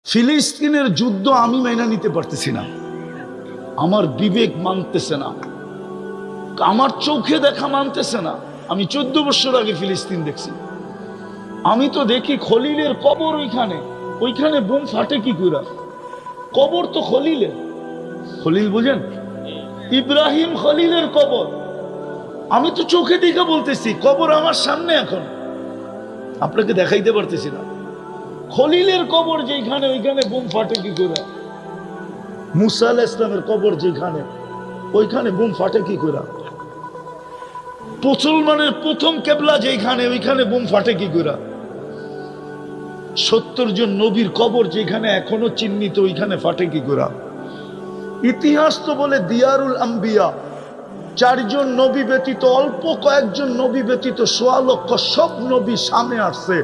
ফিলিস্তিনের যুদ্ধ আমি মেনে নিতে পারতেছি না, আমার বিবেক মানতেছে না, আমার চোখে দেখা মানতেছে না। আমি 14 বছর আগে ফিলিস্তিন দেখছি। আমি তো দেখি খলিলের কবর, ওইখানে বোম ফাটে কি করে? কবর তো খলিলের, খলিল বুঝেন, ইব্রাহিম খলিলের কবর। আমি তো চোখে দেখে বলতেছি, কবর আমার সামনে, এখন আপনাকে দেখাইতে পারতেছি না। খলিলের কবর যেখানে, ওইখানে বোম ফাটে কি করে? মুসা আলাইহিস সালামের কবর যেখানে, ওইখানে বোম ফাটে কি করে? মুসলমানের প্রথম কেবলা যেখানে, ওইখানে বোম ফাটে কি করে? 70 জন নবীর কবর যেখানে এখনো চিহ্নিত, ওইখানে ফাটে কি করে? ইতিহাস তো বলে দিয়ারুল আম্বিয়া, 4 জন নবী ব্যতীত, অল্প কয়েকজন নবী ব্যতীত 1.25 লক্ষ সব নবী শামে আসছে।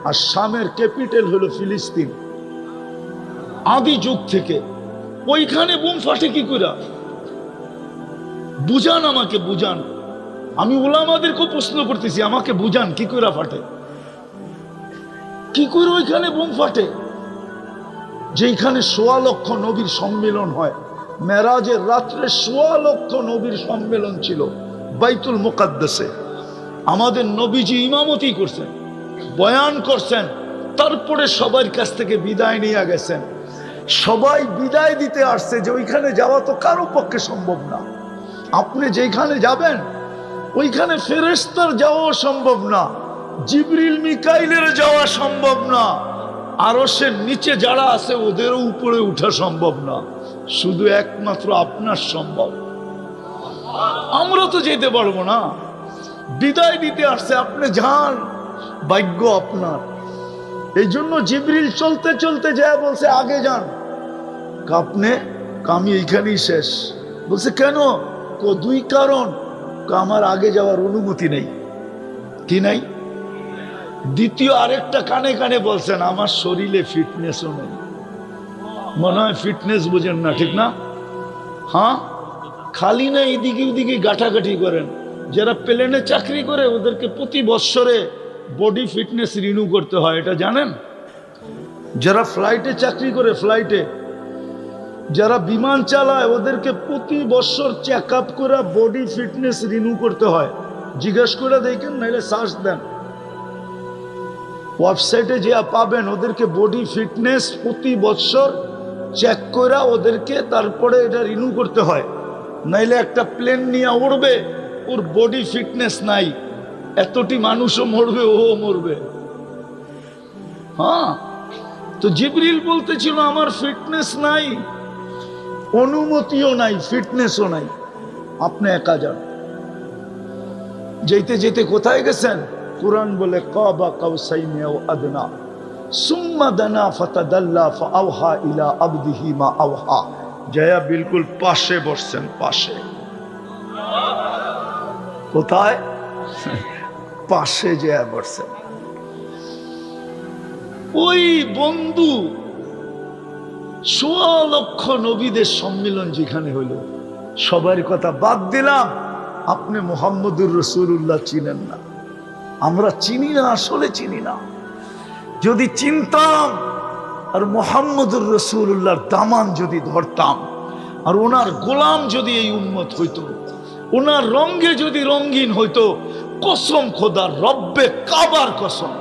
আর শামের ক্যাপিটাল হলো ফিলিস্তিন, আদি যুগ থেকে। ওইখানে বোম ফাটে কি করে? বুঝান, আমাকে বুঝান। আমি উলামাদেরকে প্রশ্ন করতেছি, আমাকে বুঝান কি করে ফাটে, কি করে ওইখানে বোম ফাটে? যেখানে 1.25 লক্ষ নবীর সম্মেলন হয়, মেরাজের রাত্রে 1.25 লক্ষ নবীর সম্মেলন ছিল বাইতুল মুকাদ্দাসে। আমাদের নবীজি ইমামতি করছেন, বয়ান করছেন, তারপরে সবার কাছ থেকে বিদায় নিয়ে গেছেন। সবাই বিদায় দিতে আসছে যে ওইখানে যাওয়া তো কারো পক্ষে সম্ভব না। আপনি যেখানে যাবেন ওইখানে ফেরেশতার যাওয়া সম্ভব না, জিবরিল মিকাইলের যাওয়া সম্ভব না, আরশের নিচে যারা আছে ওদেরও উপরে উঠা সম্ভব না, শুধু একমাত্র আপনার সম্ভব। আমরা তো যেতে পারবো না। বিদায় দিতে আসছে, আপনি যান, ভাগ্য আপনার। এই জন্য জিবরিল চলতে চলতে যায় বলছে আগে যান। আপনি, আমি এইখানেই শেষ। বলছে কেন? 2 কারণ। আমার আগে যাওয়ার অনুমতি নেই। কি নাই? দ্বিতীয় আরেকটা কানে কানে বলছেন, আমার শরীরে ফিটনেসও নেই। মনে হয় ফিটনেস বুঝেন না, ঠিক না? হ্যাঁ, খালি না এদিকে ওদিকে গাঁটাগাঁটি করেন। যারা প্লেনে চাকরি করে ওদেরকে প্রতি বৎসরে বডি ফিটনেস রিনিউ করতে হয়, এটা জানেন? যারা ফ্লাইটে চাকরি করে, ফ্লাইটে যারা বিমান চালায় ওদেরকে প্রতি বছর চেক আপ করে বডি ফিটনেস রিনিউ করতে হয়। জিজ্ঞেস করে দেখেন, নাইলে সার্চ দেন, ওয়েবসাইটে যে পাবেন। ওদেরকে বডি ফিটনেস প্রতি বছর চেক করে ওদেরকে তারপরে এটা রিনিউ করতে হয়। নাইলে একটা প্লেন নিয়ে উড়বে, ওর বডি ফিটনেস নাই, এতটি মানুষও মরবে, ও মরবে। হ্যাঁ, তো জিবরিল বলতেছিল আমার ফিটনেস নাই, অনুমতিও নাই, ফিটনেসও নাই, আপনি একা যান। যেতে যেতে কোথায় গেছেন? কুরআন বলে কাবা কাউসাইনি আও আদনা সুম্মা দানা ফাতাদাল্লা ফাআওহা ইলা আবদিহি মা আওহা। জয়া বিলকুল পাশে বসছেন, পাশে। কোথায়? পাশে জয়া বসছেন। ওই বন্ধু 1.25 লক্ষ নবীদের সম্মেলন যেখানে হইল, সবার কথা বাদ দিলাম, আপনি মুহাম্মদুর রাসূলুল্লাহ চিনেন না। আমরা চিনি না, আসলে চিনি না। যদি চিনতাম আর মুহাম্মদুর রাসূলুল্লাহর দামান যদি ধরতাম, আর ওনার গোলাম যদি এই উম্মত হইতো, ওনার রঙে যদি রঙিন হইতো, কসম খোদার, রব্বে কাবার কসম,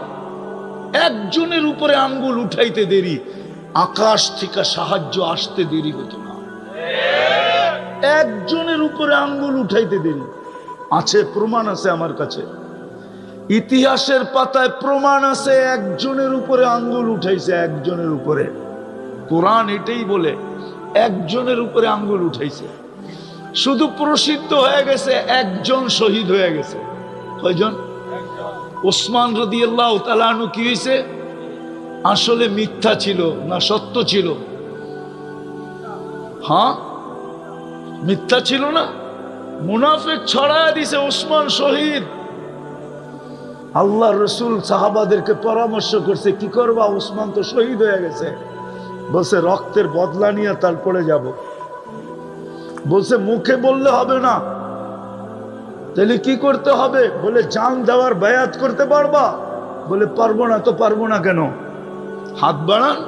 একজনের উপরে আঙ্গুল উঠাইতে দেরি, আকাশ থেকে সাহায্য আসতে দেরি হতো না। একজনের উপরে আঙ্গুল উঠাইতে দেরি। আছে, প্রমাণ আছে আমার কাছে, ইতিহাসের পাতায় প্রমাণ আছে, একজনের উপরে আঙ্গুল উঠাইছে, একজনের উপরে। কোরআন এটাই বলে, একজনের উপরে আঙ্গুল উঠাইছে। শুধু প্রসিদ্ধ হয়ে গেছে, একজন শহীদ হয়ে গেছে। কয়জন? ওসমান রাদিয়াল্লাহু তাআলা আনহু কি হয়েছে? আসলে মিথ্যা ছিল না সত্য ছিল? হ্যাঁ, মিথ্যা ছিল না, মুনাফিক ছড়ায় দিছে, ওসমান শহীদ। আল্লাহ রসুল সাহাবাদেরকে পরামর্শ করছে, কি করবা, ওসমান তো শহীদ হয়ে গেছে। বলছে রক্তের বদলা নিয়ে তারপরে যাব। বলছে মুখে বললে হবে না, তাহলে কি করতে হবে? বলে জান দেওয়ার বায়াত করতে পারবা? বলে পারবো না। তো পারবো না কেন? হাত বাড়ান,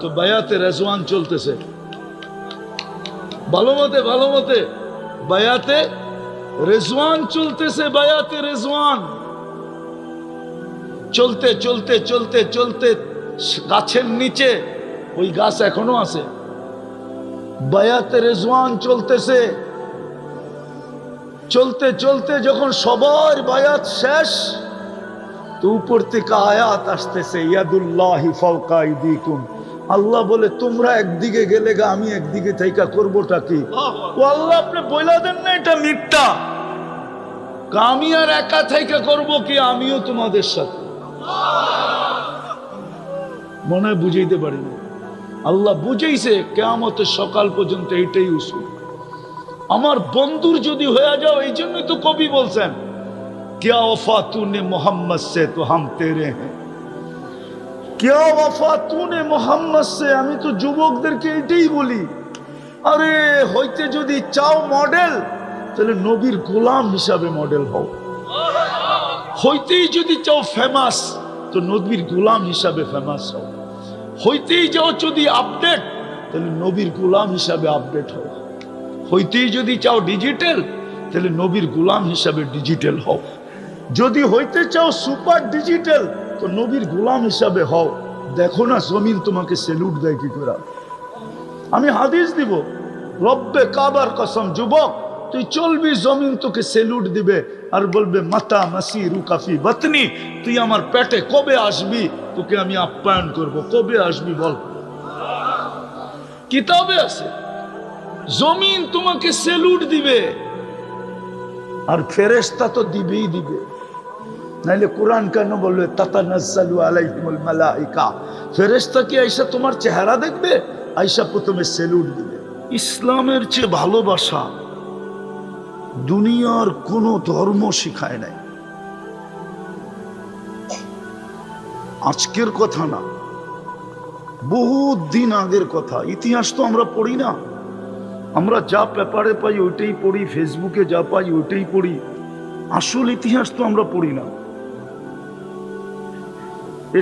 তো বায়াতে রেজওয়ান চলতেছে, ভালো মতে বায়াতে রেজওয়ান চলতেছে, বায়াতে রেজওয়ান চলতে চলতে চলতে চলতে গাছের নিচে, ওই গাছ এখনো আছে, বায়াতে রেজওয়ান চলতেছে। চলতে চলতে যখন সবার বায়াত শেষ, তো উপর থেকে আয়াত আসতেছে, ইয়াদুল্লাহি ফাওকা আইদিকুম। আল্লাহ বলে তোমরা একদিকে গেলে গা, আমি একদিকে থাইকা করবোটা কি? ও আল্লাহ, আপনি বইলা দেন না এটা মিথ্যা, আমি আর একা থাইকা করবো কি? আমিও তোমাদের সাথে। মনে হয় বুঝাইতে পারিনি, আল্লাহ বুঝাইছে কিয়ামতের সকাল পর্যন্ত এইটাই উসুল। আমার বন্ধুর যদি হয়ে যাও, এই জন্যই তো কবি বলছেন, क्या वफा तूने मोहम्मद से तो हम तेरे हैं, क्या वफा तूने मोहम्मद से। আমি তো যুবকদেরকে এটাই বলি, আরে হইতে যদি চাও মডেল, তাহলে নবীর গোলাম হিসাবে মডেল হও। হইতেই যদি চাও ফেমাস, তো নবীর গোলাম হিসাবে ফেমাস হও। হইতেই যাও যদি আপডেট, তাহলে নবীর গোলাম হিসাবে আপডেট হও। হইতেই যদি চাও ডিজিটাল, তাহলে নবীর গোলাম হিসাবে ডিজিটাল হও। যদি হইতে চাও সুপার ডিজিটাল, তো নবীর গোলাম হিসাবে হও। দেখো না জমিন তোমাকে সেলুট দেয় কি করে। আমি হাদিস দিব, রব্বে কাবার কসম, যুবক তুই চলবি, জমিন তোকে সেলুট দিবে আর বলবে মাতা মাসিরু কাফি বাতনি, তুই আমার পেটে কবে আসবি, তোকে আমি আপ্যায়ন করব। কবে আসবি বল, কিতাবে আছে। জমিন তোমাকে সেলুট দিবে, আর ফেরেশতা তো দিবেই দিবে। নাইলে কোরআন কেন বলবে তাতানাজ্জালু আলাইহিমুল মালাইকা? ফেরেশতা কি আইসা তোমার চেহারা দেখবে? আইসা প্রথমে সেলুট দিবে। ইসলামের চেয়ে ভালোবাসা দুনিয়ার কোন ধর্ম শিখায় নাই। আজকের কথা না, বহুত দিন আগের কথা। ইতিহাস তো আমরা পড়ি না, আমরা যা পেপারে পাই ওইটাই পড়ি, ফেসবুকে যা পাই ওইটাই পড়ি। আসল ইতিহাস তো আমরা পড়ি না।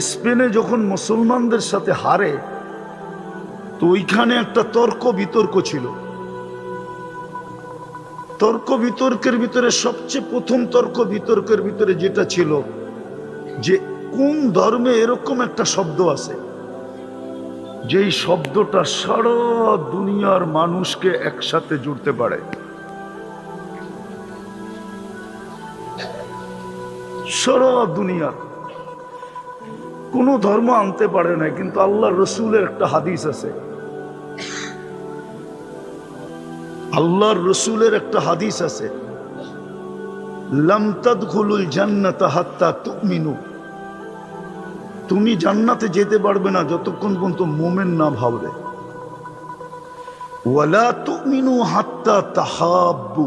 স্পেনে যখন মুসলমানদের সাথে হারে, তো ওইখানে একটা তর্ক বিতর্ক ছিল। তর্ক বিতর্কের ভিতরে সবচেয়ে প্রথম তর্ক বিতর্কের ভিতরে যেটা ছিল, যে কোন ধর্মে এরকম একটা শব্দ আছে যেই শব্দটা সারা দুনিয়ার মানুষকে একসাথে জুড়তে পারে। সারা দুনিয়ার কোন ধর্ম আনতে পারে না, কিন্তু আল্লাহর রসুলের একটা হাদিস আছে। আল্লাহর রসুলের একটা হাদিস আছে, লাম তাদখুলুল জান্নাতা হাত্তা তুমিনু। তুমি জান্নাতে যেতে পারবে না যতক্ষণ পর্যন্ত মুমিন না ভাববে। ওয়ালা তুমিনু হাত্তা তাহাব্বু।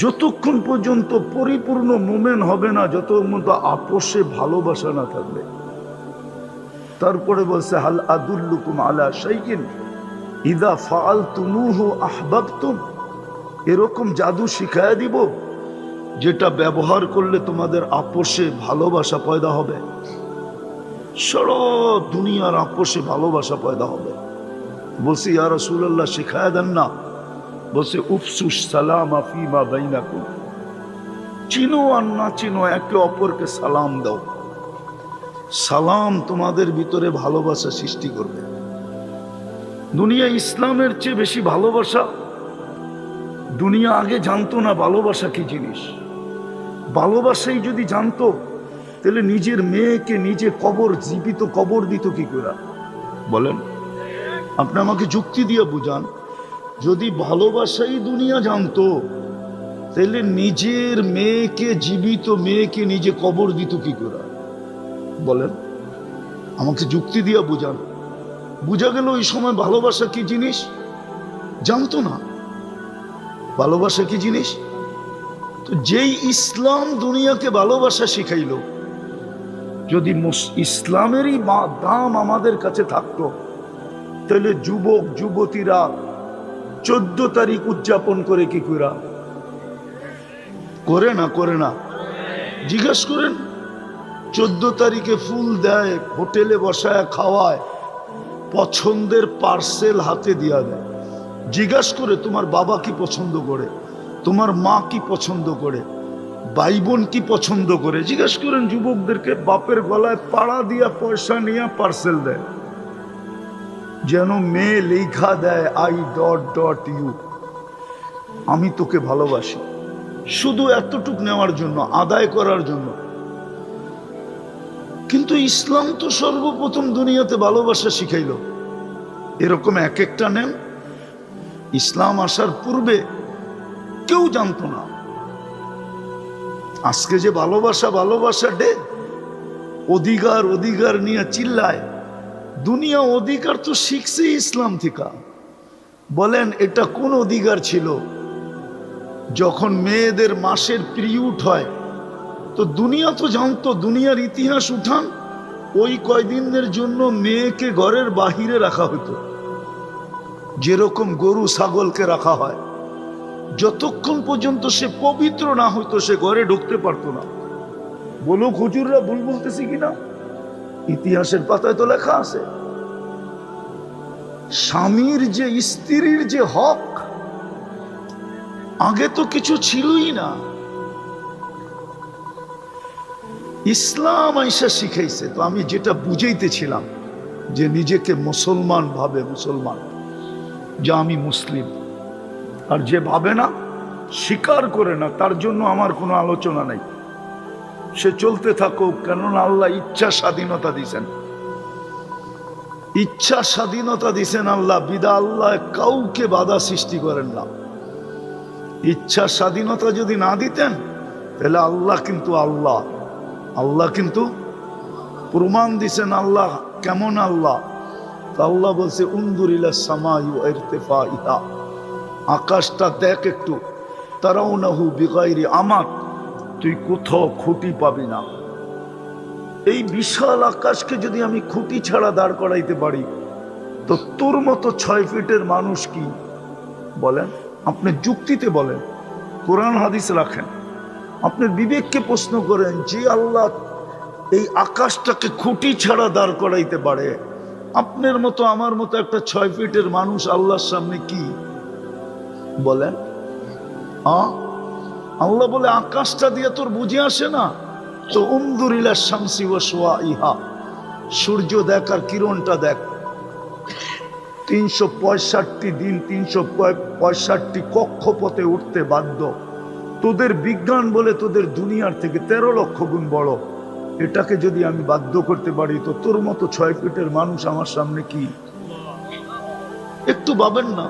যতক্ষণ পর্যন্ত পরিপূর্ণ মুমিন হবে না যতক্ষণ পর্যন্ত আপোষে ভালোবাসা না থাকবে। তারপরে বলছে হাল আদুল্লুকুম আলা শাইইন ইযা ফাআলতুমুহু আহবাবতুম। এরকম জাদু শিখায়া দিব যেটা ব্যবহার করলে তোমাদের আপোষে ভালোবাসা পয়দা হবে। সারা দুনিয়ার আপোষে ভালোবাসা পয়দা হবে। বলছি ইয়া রাসূলুল্লাহ শিখায়া দেন না। বলছে উফসুস সালামা ফিমা বাইনাকুম। চিনো আর না চিনো একে অপরকে সালাম দাও। সালাম তোমাদের ভিতরে ভালোবাসা সৃষ্টি করবে। দুনিয়া ইসলামের চেয়ে বেশি ভালোবাসা। দুনিয়া আগে জানতো না ভালোবাসা কি জিনিস। ভালোবাসাই যদি জানতো, তাহলে নিজের মেয়েকে নিজে কবর, জীবিত কবর দিত কি করে? বলেন, আপনি আমাকে যুক্তি দিয়ে বুঝান। যদি ভালোবাসাই দুনিয়া জানতো, তাহলে নিজের মেয়েকে, জীবিত মেয়েকে নিজে কবর দিত কি করে? বলেন, আমাকে যুক্তি দিয়ে বুঝান। বুঝা গেল ওই সময় ভালোবাসা কি জিনিস জানতো না। ভালোবাসা কি জিনিস? তো যেই ইসলাম দুনিয়াকে ভালোবাসা শিখাইল, যদি ইসলামেরই দাম আমাদের কাছে থাকতো, তাহলে যুবক যুবতীরা 14 তারিখ উদযাপন করে কি করে না? জিজ্ঞেস করেন, 14 তারিখে ফুল দেয়, হোটেলে বসায় খাওয়ায়, পছন্দের পার্সেল হাতে দিয়া দেয়। জিজ্ঞাসা করে তোমার বাবা কি পছন্দ করে, তোমার মা কি পছন্দ করে, ভাই বোন কি পছন্দ করে। জিজ্ঞাসা করেন যুবকদেরকে, বাপের গলায় পাড়া দিয়া পয়সা নিয়ে পার্সেল দেয়, যেন মেয়ে লেখা দেয় আই ডট ডট ইউ, আমি তোকে ভালোবাসি, শুধু এতটুক নেওয়ার জন্য, আদায় করার জন্য। কিন্তু ইসলাম তো সর্বপ্রথম দুনিয়াতে ভালোবাসা শিখাইল। এরকম এক একটা নেন, ইসলাম আসার পূর্বে কেউ জানতো না। আজকে যে ভালোবাসা ভালোবাসা ডে, অধিকার অধিকার নিয়ে চিল্লায়, দুনিয়া অধিকার তো শিখছে ইসলাম থেকে। বলেন এটা কোন অধিকার ছিল? যখন মেয়েদের মাসের পিরিয়ড হয়, তো দুনিয়া তো জানতো, দুনিয়ার ইতিহাস উঠান, ওই কয়দিনের জন্য মেয়েকে ঘরের বাহিরে রাখা হতো, যেরকম গরু ছাগলকে রাখা হয়। যতক্ষণ পর্যন্ত সে পবিত্র না হইতো সে ঘরে ঢুকতে পারতো না। বলুক হুজুররা ভুল বলতেছি কিনা? ইতিহাসের পাতায় তো লেখা আছে। স্বামীর যে স্ত্রীর যে হক, আগে তো কিছু ছিলই না, ইসলাম আইসা শিখাইছে। তো আমি যেটা বুঝাইতেছিলাম যে নিজেকে মুসলমান ভাবে, মুসলমান যা আমি মুসলিম, আর যে ভাবে না, স্বীকার করে না, তার জন্য আমার কোনো আলোচনা নাই। সে চলতে থাকুক, কেননা আল্লাহ ইচ্ছা স্বাধীনতা দিছেন, ইচ্ছা স্বাধীনতা দিছেন আল্লাহ, বিদা আল্লাহ কাউকে বাধা সৃষ্টি করেন না। ইচ্ছা স্বাধীনতা যদি না দিতেন তাহলে আল্লাহ কিন্তু আল্লাহ, আল্লাহ কিন্তু প্রমাণ দিছেন আল্লাহ কেমন আল্লাহ। আল্লাহ বলছে উনদুরিলা সামাই ওয়া ইরতিফাইহা, আকাশটা দেখ একটু, তারাউনাহু বিগাইরি আমাত, তুই কোথাও খুঁটি পাবি না। এই বিশাল আকাশকে যদি আমি খুঁটি ছাড়া দাঁড় করাইতে পারি, তো তোর মতো 6 ফিটের মানুষ কি বলেন? আপনি যুক্তিতে বলেন, কোরআন হাদিস রাখেন, আপনার বিবেককে প্রশ্ন করেন, যে আল্লাহ এই আকাশটাকে খুঁটি ছাড়া দাঁড় করাইতে পারে, আপনার মতো আমার মতো একটা 6 ফিটের মানুষ আল্লাহর সামনে কি বলেন? আল্লাহ বলে আকাশটা দিয়ে তোর বুঝে আসে না? তো উনদুরিলা শামসি ওয়া শুআইহা, সূর্য দেখ আর কিরণটা দেখ। 365 দিন 365 কক্ষপথে উঠতে বাধ্য। তোদের বিজ্ঞান বলে তোদের দুনিয়ার থেকে 13 লক্ষ গুণ বড়। এটাকে যদি আমি বাধ্য করতে পারি, তো তোর মতো 6 ফিটের মানুষ আমার সামনে কি? একটু ভাবেন না।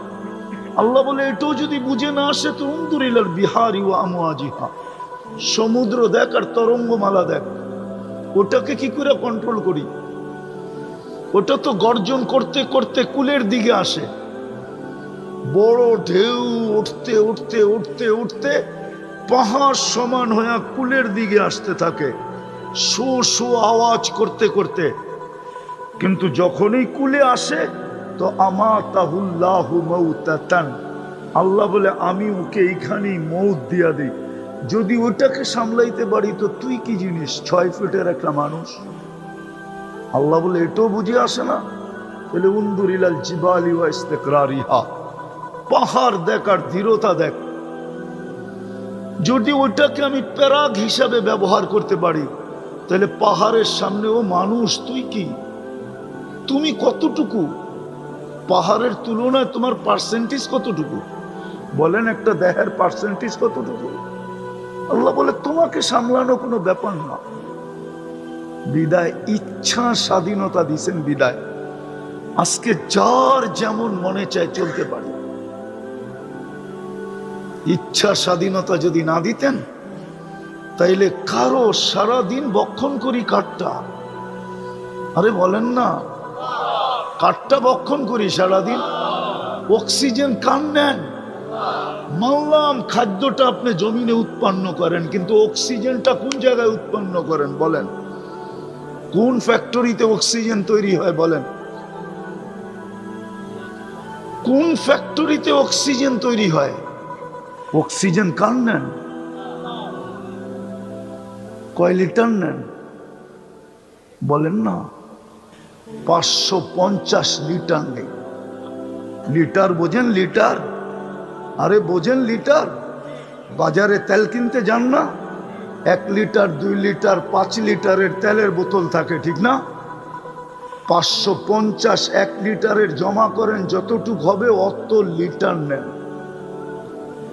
আল্লাহ বলে এটাও যদি বুঝে না আসে, তো উনদুরিলাল বিহারি ওয়া আমওয়াজিহা, সমুদ্র দেখ আর তরঙ্গমালা দেখ। ওটাকে কি করে কন্ট্রোল করি? ওটা তো গর্জন করতে করতে কুলের দিকে আসে, বড় ঢেউ উঠতে উঠতে উঠতে উঠতে পাহাড় সমান হয়ে কুলের দিকে আসতে থাকে, শো শো আওয়াজ করতে করতে। কিন্তু যখনই কুলে আসে, তো আমাতাহুল্লাহু মাউতাতান, আল্লাহ বলে আমি ওকে এইখানেই মৌত দিয়া দিই। যদি ওটাকে সামলাইতে পারি, তো তুই কি জিনিস, 6 ফিটের একটা মানুষ। আল্লাহ বলে এটাও বুঝে আসে না? তাহলে উনদুরিলাল জিবালি ওয়া ইস্তিকরারিহা, পাহাড় দেখ আর দৃঢ়তা দেখ। যদি ওইটাকে আমি প্যারাগ হিসাবে ব্যবহার করতে পারি, তাহলে পাহাড়ের সামনেও মানুষ, তুই কি, তুমি কতটুকু? পাহাড়ের তুলনায় তোমার পার্সেন্টেজ কতটুকু? বলেন একটা দেহের পার্সেন্টেজ কতটুকু? আল্লাহ বলে তোমাকে সামলানো কোনো ব্যাপার না। বিদায় ইচ্ছা স্বাধীনতা দিছেন, বিদায় আজকে যার যেমন মনে চায় চলতে পারে। ইচ্ছা স্বাধীনতা যদি না দিতেন, তাইলে কারো সারাদিন বক্ষণ করি কাঠটা। আরে বলেন না, কাঠটা বক্ষণ করি সারাদিন, অক্সিজেন কান নেন। মানলাম খাদ্যটা আপনি জমিনে উৎপন্ন করেন, কিন্তু অক্সিজেনটা কোন জায়গায় উৎপন্ন করেন বলেন? কোন ফ্যাক্টরিতে অক্সিজেন তৈরি হয় বলেন? কোন ফ্যাক্টরিতে অক্সিজেন তৈরি হয়? অক্সিজেন কান নেন? কয় লিটার নেন? বলেন না 550 লিটার নেই। লিটার বোঝেন? লিটার, আরে বোঝেন লিটার? বাজারে তেল কিনতে যান না, 1 লিটার 2 লিটার 5 লিটারের তেলের বোতল থাকে, ঠিক না? 550 1 লিটারের জমা করেন, যতটুক হবে অত লিটার নেন।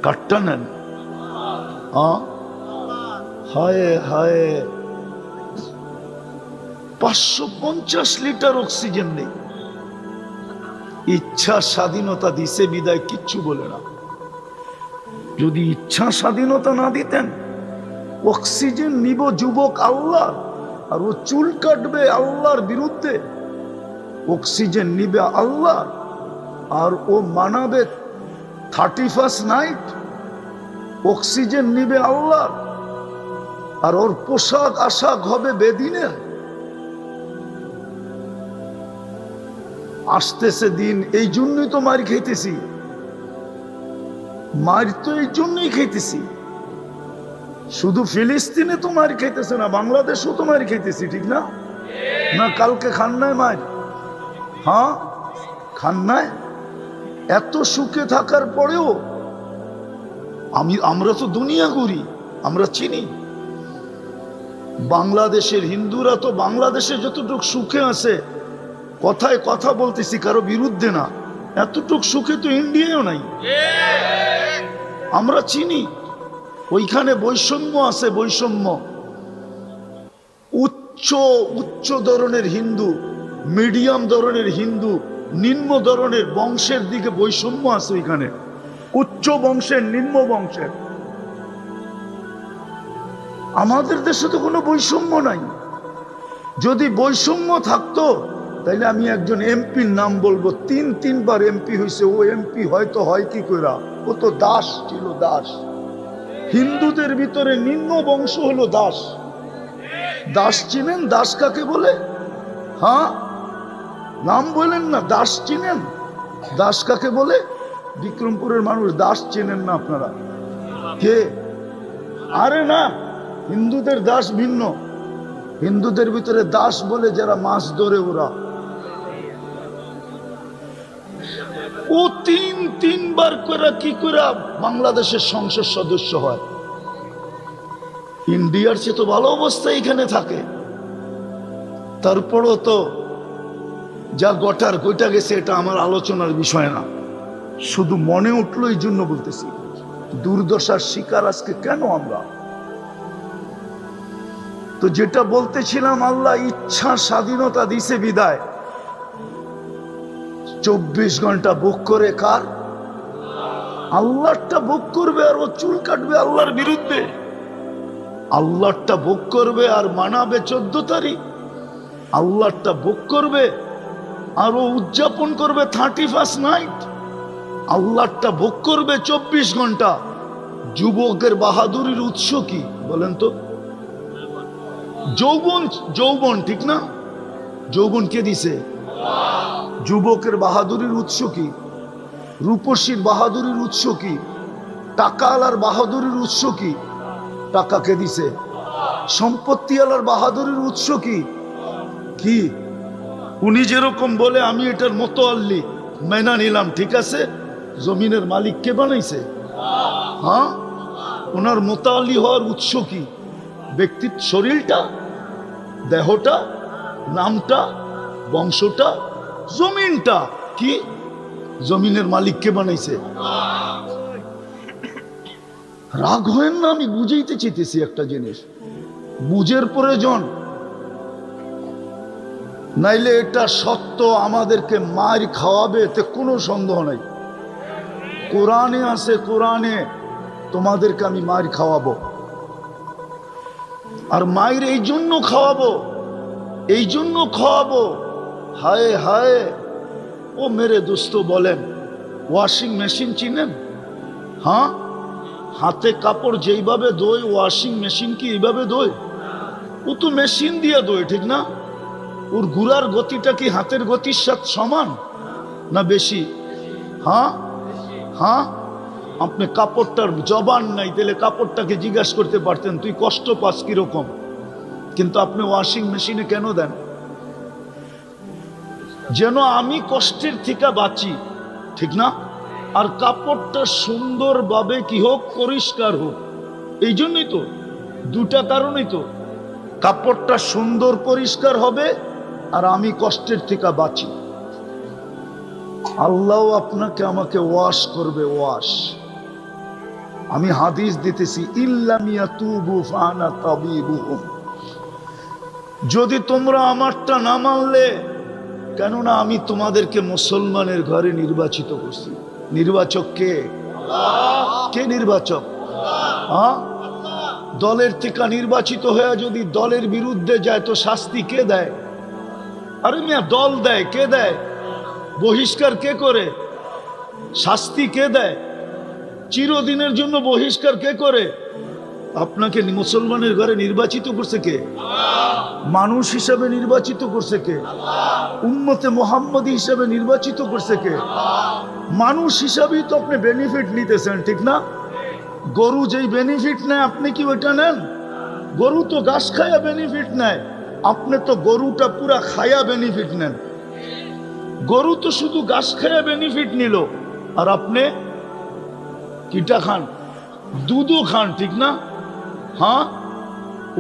কাটটা নেন। হায় হায়, 550 লিটার অক্সিজেন নেই। ইচ্ছা স্বাধীনতা দিছে বিদায় কিচ্ছু বলে না। যদি ইচ্ছা স্বাধীনতা না দিতেন, অক্সিজেন নিব যুবক আল্লাহ, আর ও চুল কাটবে আল্লাহর বিরুদ্ধে। অক্সিজেন নিবে আল্লাহ আর ও মানাবে 31st নাইট। অক্সিজেন নিবে আল্লাহ আর ওর পোশাক আশাক হবে বেদিনের। আসতেছে দিন, এই জন্যই তো মার খাইতেছি, মার তো এই জন্যই খাইতেছি। শুধু ফিলিস্তিনে তো মার খাইতেছে না, বাংলাদেশও তো মার খাইতেছি, ঠিক না? না কালকে খান নাই মার? হ্যাঁ খান নাই? এত সুখে থাকার পরেও আমরা তো দুনিয়া ঘুরি, আমরা চিনি। বাংলাদেশের হিন্দুরা তো বাংলাদেশে যতটুকু সুখে আছে, কথায় কথা বলতেছি কারো বিরুদ্ধে না, এতটুক সুখে তো ইন্ডিয়াও নাই। আমরা চিনি ওইখানে বৈষম্য আছে, বৈষম্য। উচ্চ উচ্চ ধরনের হিন্দু, মিডিয়াম ধরনের হিন্দু, নিম্ন ধরনের বংশের দিকে বৈষম্য আছে ওইখানে। উচ্চ বংশের, নিম্ন বংশের। আমাদের দেশে তো কোনো বৈষম্য নাই। যদি বৈষম্য থাকতো তাইলে আমি একজন এমপির নাম বলবো, 3বার এমপি হয়েছে। ও এমপি হয়তো হয় কি কইরা? ও তো দাস ছিল, দাস। হিন্দুদের ভিতরে নিম্ন বংশ হলো দাস। দাস চিনেন? দাস কাকে বলে? হ্যাঁ নাম বলেন না, দাস চিনেন? দাস কাকে বলে? বিক্রমপুরের মানুষ দাস চেনেন না আপনারা? কে? আরে না, হিন্দুদের দাস ভিন্ন। হিন্দুদের ভিতরে দাস বলে যারা মাছ ধরে, ওরা। ও 3বার করে কি করে বাংলাদেশের সংসদ সদস্য হয়? ইন্ডিয়ার চেয়ে তো ভালো অবস্থা এখানে থাকে। তারপরও তো যা গটার কইটা গেছে, এটা আমার আলোচনার বিষয় না, শুধু মনে উঠলো এই জন্য বলতেছি। দুর্দশার শিকার আজকে কেন আমরা? তো যেটা বলতেছিলাম, আল্লাহ ইচ্ছা স্বাধীনতা দিছে বিদায় 24 ঘন্টা বুক করে কার? আল্লাহটা বুক করবে আর ও চুল কাটবে আল্লাহর বিরুদ্ধে। আল্লাহটা বুক করবে আর মানাবে 14 তারিখ। আল্লাহটা বুক করবে আর ও উদযাপন করবে 31st নাইট। আল্লাহটা বুক করবে 24 ঘন্টা। যুবকের বাহাদুরির উৎস কি বলেন তো? যৌবন, যৌবন, ঠিক না? যৌবন কে দিছে? যুবকের বাহাদুরির উৎস কি? রূপসীর বাহাদুরির উৎস কি? টাকাওয়ালার বাহাদুরির উৎস কি? টাকা কে দিছে? সম্পত্তিওয়ালার বাহাদুরির উৎস কি? কি? উনি যেরকম বলে আমি এটার মোতাল্লি, মেনা নিলাম, ঠিক আছে। জমিনের মালিক কে বানাইছে? হ্যাঁ, ওনার মোতাল্লি হওয়ার উৎস কি? ব্যক্তির শরীরটা, দেহটা, নামটা, বংশটা, জমিনটা। কি? জমিনের মালিক কে বানাইছে? রাগ হয়েন না, আমি বুঝাইতে চাইতেছি একটা জিনিস, বুঝের প্রয়োজন। নাইলে এটা সত্য, আমাদেরকে মার খাওয়াবে, এতে কোনো সন্দেহ নাই। কোরআনে আছে, কোরআনে তোমাদেরকে আমি মার খাওয়াবো। আর মায়ের এই জন্য খাওয়াবো, এই জন্য খাওয়াবো। হায় হায়, ও মেরে দোস্ত বলেন, ওয়াশিং মেশিন চিনেন? হ্যাঁ, হাতে কাপড় যেইভাবে ধোয়, ওয়াশিং মেশিন কি এইভাবে ধোয়? ও তো মেশিন দিয়ে ধোয়, ঠিক না? ওর ঘুরার গতিটা কি হাতের গতির সাথে সমান না বেশি? হ্যাঁ হ্যাঁ, আপনি কাপড়টার জবান নাই, তাহলে কাপড়টাকে জিজ্ঞাসা করতে পারতেন তুই কষ্ট পাস কিরকম। কিন্তু আপনি ওয়াশিং মেশিনে কেন দেন? যেন আমি কষ্টের থেকে বাঁচি, ঠিক না? আর কাপড়টা সুন্দরভাবে কি হোক, পরিষ্কার হোক। এই জন্যই তো, দুটা কারণেই তো, কাপড়টা সুন্দর পরিষ্কার হবে আর আমি কষ্টের থেকে বাঁচি। আল্লাহ আপনাকে আমাকে ওয়াশ করবে, ওয়াশ। আমি হাদিস দিতেছি, ইল্লাম ইয়াতুবু ফানা তাবিবুহুম। যদি তোমরা আমারটা না মানলে, কেননা আমি তোমাদেরকে মুসলমানের ঘরে নির্বাচিত করছি। নির্বাচক কে? কে নির্বাচক? হ্যাঁ, দলের থেকে নির্বাচিত হয়ে যদি দলের বিরুদ্ধে যায় তো শাস্তি কে দেয়? আরে মিয়া, দল দেয়। কে দেয়? বহিষ্কার কে করে? শাস্তি কে দেয়? চিরদিনের জন্য বহিষ্কার কে করে? আপনাকে মুসলমানের ঘরে নির্বাচিত করছে কে? মানুষ হিসাবে নির্বাচিত করছে কে? উম্মতে মুহাম্মদী হিসাবে নির্বাচিত করছে কে? মানুষ হিসাবেই তো আপনি বেনিফিট নিতেছেন, ঠিক না? গরু যেই বেনিফিট নেয় আপনি কি ওইটা নেন? গরু তো ঘাস খায়া বেনিফিট নেয়, আপনি তো গরুটা পুরা খায়া বেনিফিট নেন। গরু তো শুধু ঘাস খায়া বেনিফিট নিল, আর আপনি কিটা খান? দুধও খান, ঠিক না? হ্যাঁ,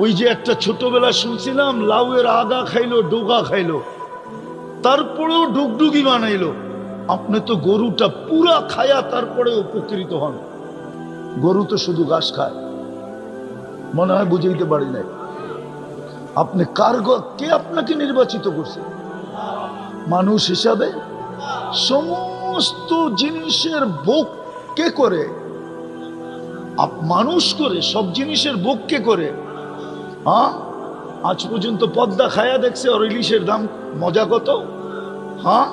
ওই যে একটা ছোটবেলা শুনছিলাম, লাউয়ের আগা খাইলো, ডোগা খাইলো, তারপরেও ডুগডুগি বানাইলো। আপনি তো গরুটা পুরা খায়া তারপরে উপকৃত হন। গরু তো শুধু ঘাস খায়। মনে হয় বুঝাইতে পারি নাই। আপনি কে আপনাকে নির্বাচিত করছে? মানুষ হিসাবে। সমস্ত জিনিসের ভোগ কে করে? মানুষ করে। সব জিনিসের ভোগ কে করে? হ্যাঁ, আজ পর্যন্ত পদ্মা খায়া দেখছে আর ইলিশের দাম মজা কত? হ্যাঁ,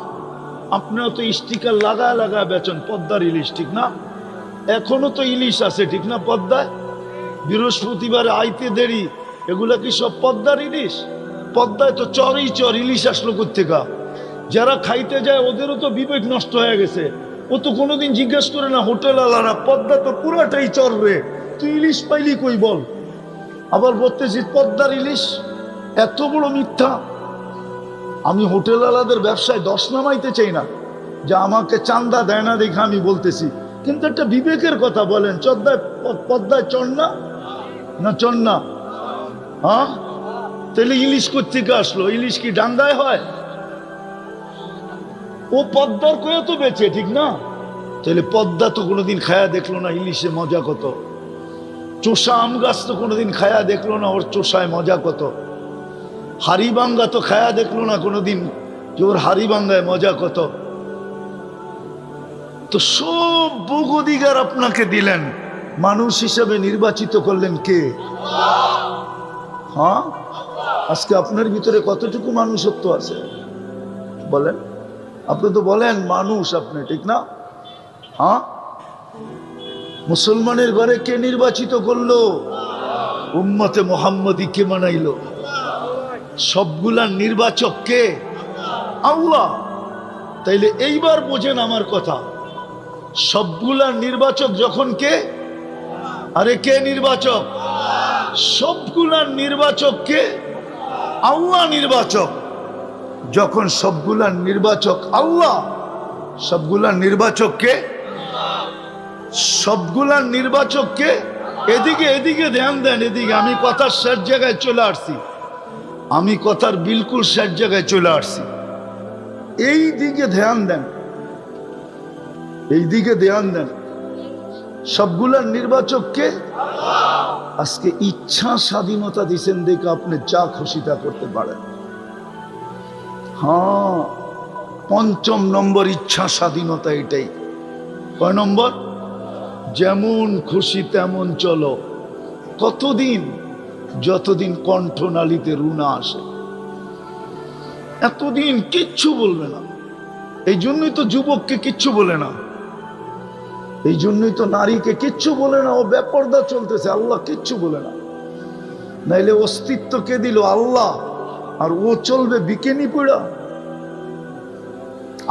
আপনারা তো স্টিকার লাগায় লাগায় বেচেন পদ্মার ইলিশ, ঠিক না? এখনো তো ইলিশ আছে, ঠিক না? পদ্মায় বৃহস্পতিবারে আইতে দেরি, এগুলা কি সব পদ্মার ইলিশ? পদ্মায় তো চরই চর, ইলিশ আসলো কোত্থেকা? যারা খাইতে যায় ওদেরও তো বিবেক নষ্ট হয়ে গেছে। ও তো কোনোদিন জিজ্ঞেস করে না হোটেল আলারা, পদ্মা তো পুরাটাই চর রে, তুই ইলিশ পাইলি কই বল? আবার বলতেছি পদ্মার ইলিশ। এত বড় মিথ্যা! আমি হোটেল আলাদের ব্যবসায় দশ নামাইতে চাই না, যে আমাকে চান্দা দেয় না দেখে আমি বলতেছি, কিন্তু একটা বিবেকের কথা বলেন, পদ্মায় চর না? না চর না? হ্যাঁ, তাহলে ইলিশ কোত্থেকে আসলো? ইলিশ কি ডাঙ্গায় হয়? ও পদ্মার কয়ে তো বেচে, ঠিক না? তাহলে পদ্মা তো কোনোদিন খায়া দেখলো না ইলিশে মজা কত। চোষা আম গাছ তো কোনোদিন খায়া দেখলো না ওর চোষায় মজা কত। হাড়িবাঙ্গা তো খায়া দেখলো না কোনোদিন যে ওর হাড়িবাঙ্গায় মজা কত। তো সব ভোগ অধিকার আপনাকে দিলেন, মানুষ হিসাবে নির্বাচিত করলেন কে? হ্যাঁ, আজকে আপনার ভিতরে কতটুকু মানুষত্ব আছে বলেন? আপনি তো বলেন মানুষ আপনি, ঠিক না? হ্যাঁ, মুসলমানের ঘরে কে নির্বাচিত করলো? উম্মতে মুহাম্মদী কে বানাইলো? সবগুলার নির্বাচক কে? আল্লাহ। তাইলে এইবার বোঝেন আমার কথা, সবগুলার নির্বাচক যখন কে? আরে কে নির্বাচক? সবগুলার নির্বাচক কে? আল্লাহ নির্বাচক। যখন সবগুলার নির্বাচক আল্লাহ, সবগুলার নির্বাচক কে? সবগুলার নির্বাচক কে? এদিকে এদিকে ধ্যান দেন, এদিকে। আমি কথার শেষ জায়গায় চলে আসছি, আমি কথার বিলকুল শেষ জায়গায় চলে আসছি। এই দিকে ধ্যান দেন, এই দিকে ধ্যান দেন। সবগুলার নির্বাচক কে? আজকে ইচ্ছা স্বাধীনতা দিচ্ছেন দেখে আপনি যা খুশি তা করতে পারেন। হ্যাঁ, পঞ্চম নম্বর ইচ্ছা স্বাধীনতা এটাই। কয় নম্বর? যেমন খুশি তেমন চলো। কতদিন? যতদিন কণ্ঠনালীতে রুনা আসে, এতদিন কিচ্ছু বলবে না। এই জন্যই তো যুবককে কিচ্ছু বলে না, এই জন্যই তো নারীকে কিচ্ছু বলে না। ও বেপরদা চলতেছে, আল্লাহ কিচ্ছু বলে না। নাইলে অস্তিত্ব কে দিল? আল্লাহ। আর ও চলবে বিকেনি পড়া?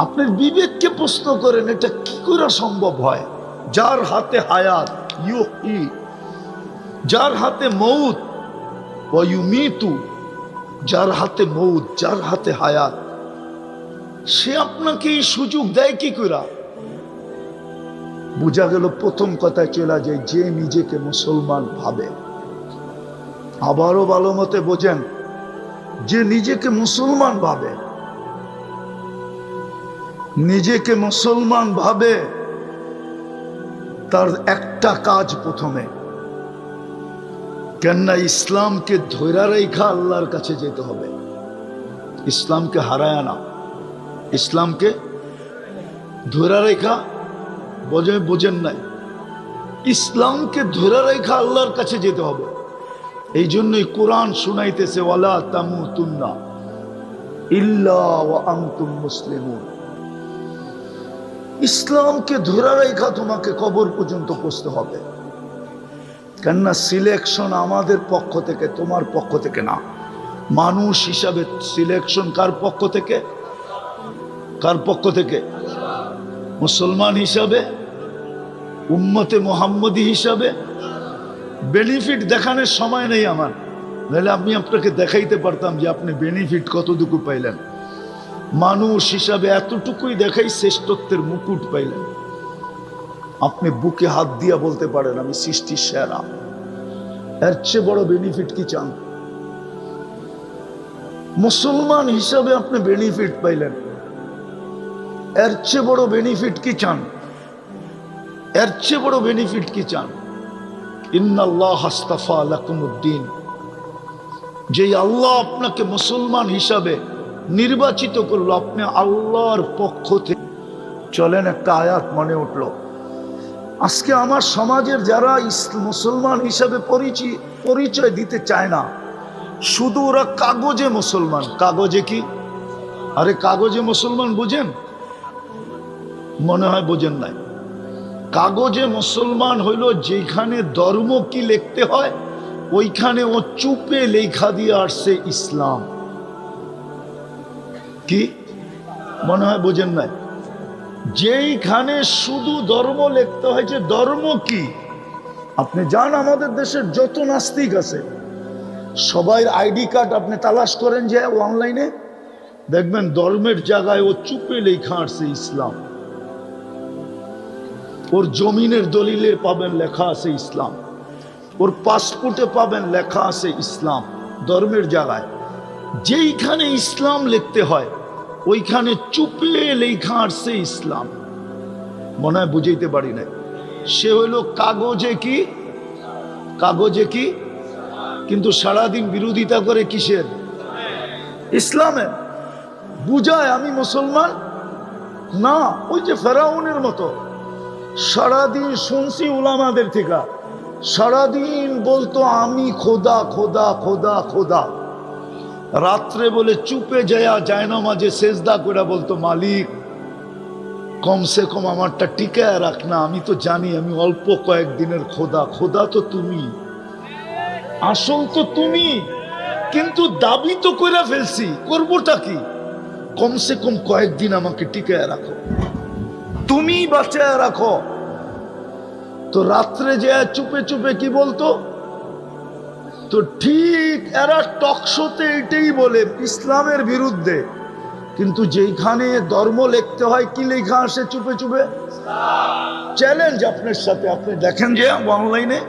আপনার বিবেককে প্রশ্ন করেন, এটা কি করে সম্ভব হয়? যার হাতে হায়াত, যার হাতে মৌত, ওয়া ইউমিতু, যার হাতে মৌত, যার হাতে হায়াত, সে আপনাকে এই সুযোগ দেয় কি করে? বোঝা গেল প্রথম কথায় চলে যায়, যে নিজেকে মুসলমান ভাবে। আবারও ভালো মতে বোঝেন, যে নিজেকে মুসলমান ভাবে, নিজেকে মুসলমান ভাবে, তার একটা কাজ প্রথমে, কেননা ইসলামকে ধৈরা রেখা আল্লাহর কাছে যেতে হবে। ইসলামকে হারায় না, ইসলামকে ধৈরা রেখা, বোঝেন নাই, ইসলামকে ধৈরা রেখা আল্লাহর কাছে যেতে হবে। এই জন্যই কোরআন শুনাইতেছে, ওয়ালা তামুতুন্না ইল্লা ওয়া আনতুম মুসলিমুন। ইসলামকে ধরে রেখা তোমাকে কবর পর্যন্ত পৌঁছতে হবে। কেননা সিলেকশন আমাদের পক্ষ থেকে, তোমার পক্ষ থেকে না। মানুষ হিসাবে সিলেকশন কার পক্ষ থেকে? কার পক্ষ থেকে? মুসলমান হিসাবে, উম্মতে মুহাম্মদী হিসাবে। বেনিফিট দেখানোর সময় নেই আমার, নাহলে আমি আপনাকে দেখাইতে পারতাম যে আপনি বেনিফিট কতটুকু পাইলেন। মানুষ হিসাবে এতটুকুই দেখাই, শ্রেষ্ঠত্বের মুকুট পাইলেন। আপনি বুকে হাত দিয়া বলতে পারেন আমি সৃষ্টির সেরা। এর চেয়ে বড় বেনিফিট কি চান? মুসলমান হিসাবে আপনি বেনিফিট পাইলেন, এর চেয়ে বড় বেনিফিট কি চান? এর চেয়ে বড় বেনিফিট কি চান? ইন্নাল্লাহ আস্তাফা লাকুমুদ্দিন, যে আল্লাহ আপনাকে মুসলমান হিসাবে নির্বাচিত করলো, আপনি আল্লাহর পক্ষ থেকে। চলেন, একটা আয়াত মনে উঠলো। আজকে আমার সমাজের যারা মুসলমান হিসাবে পরিচয় দিতে চায় না, শুধু ওরা কাগজে মুসলমান। কাগজে কি? আরে কাগজে মুসলমান বুঝেন? মনে হয় বোঝেন নাই। কাগজে মুসলমান হইল যেখানে ধর্ম কি লিখতে হয়, ওইখানে ও চুপে লেখা দিয়ে আসছে ইসলাম। কি মনে হয় বোঝেন নাই? যেইখানে শুধু ধর্ম লিখতে হয়েছে, ধর্ম কি? আপনি যান আমাদের দেশের যত নাস্তিক আছে, সবাই আইডি কার্ড আপনি তালাশ করেন যে অনলাইনে, দেখবেন ধর্মের জায়গায় ও চুপে লেখা আসছে ইসলাম। ওর জমিনের দলিলে পাবেন লেখা আছে ইসলাম, ওর পাসপোর্টে পাবেন লেখা আছে ইসলাম। ধর্মের জায়গায় যেইখানে ইসলাম লিখতে হয়, ওইখানে চুপে লেখা আসছে ইসলাম। মনে হয় বুঝাইতে পারি নাই। সে হইল কাগজে কি? কাগজে কি? কিন্তু সারাদিন বিরোধিতা করে কিসের? ইসলামের। বুঝায় আমি মুসলমান না। ওই যে ফেরাউনের মতো সারাদিন শুনছি উলামাদের থেকে, সারাদিন বলতো আমি খোদা খোদা খোদা খোদা। রাত্রে বলে চুপে যায় না, মাঝে সেজদা করে বলতো মালিক কমসে কম আমারটা টিকায় রাখ না, আমি তো জানি আমি অল্প কয়েকদিনের খোদা। খোদা তো তুমি, আসল তো তুমি, কিন্তু দাবি তো করে ফেলছি, করবোটা কি? কমসে কম কয়েকদিন আমাকে টিকায় রাখো, তুমি বাঁচায় রাখো। তো রাত্রে যে চুপে চুপে কি বলতো? তো ঠিক এরা টকশোতে এটাই বলে ইসলামের বিরুদ্ধে, কিন্তু যেখানে ধর্ম লিখতে হয় কি লেখা আসে চুপে চুপে? চ্যালেঞ্জ আপনার সাথে, আপনি দেখেন যে অনলাইনে।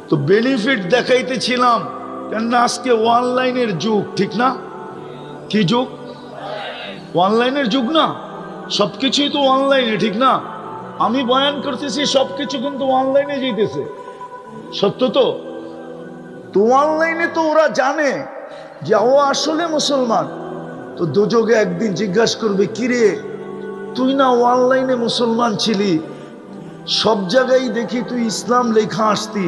তো বেনিফিট দেখাইতেছিলাম, কেননা আজকে অনলাইনের যুগ, ঠিক না? কি যুগ? অনলাইনের যুগ না? সবকিছুই তো অনলাইনে, ঠিক না? আমি বয়ান করতেছি সবকিছু কিন্তু অনলাইনে যেতেছে, সত্য তো? তো অনলাইনে তো ওরা জানে যে ও আসলে মুসলমান। তো দুযোগে একদিন জিজ্ঞাসা করবে, কিরে তুই না অনলাইনে মুসলমান ছিলি, সব জায়গায় দেখি তুই ইসলাম লেখা আসতি,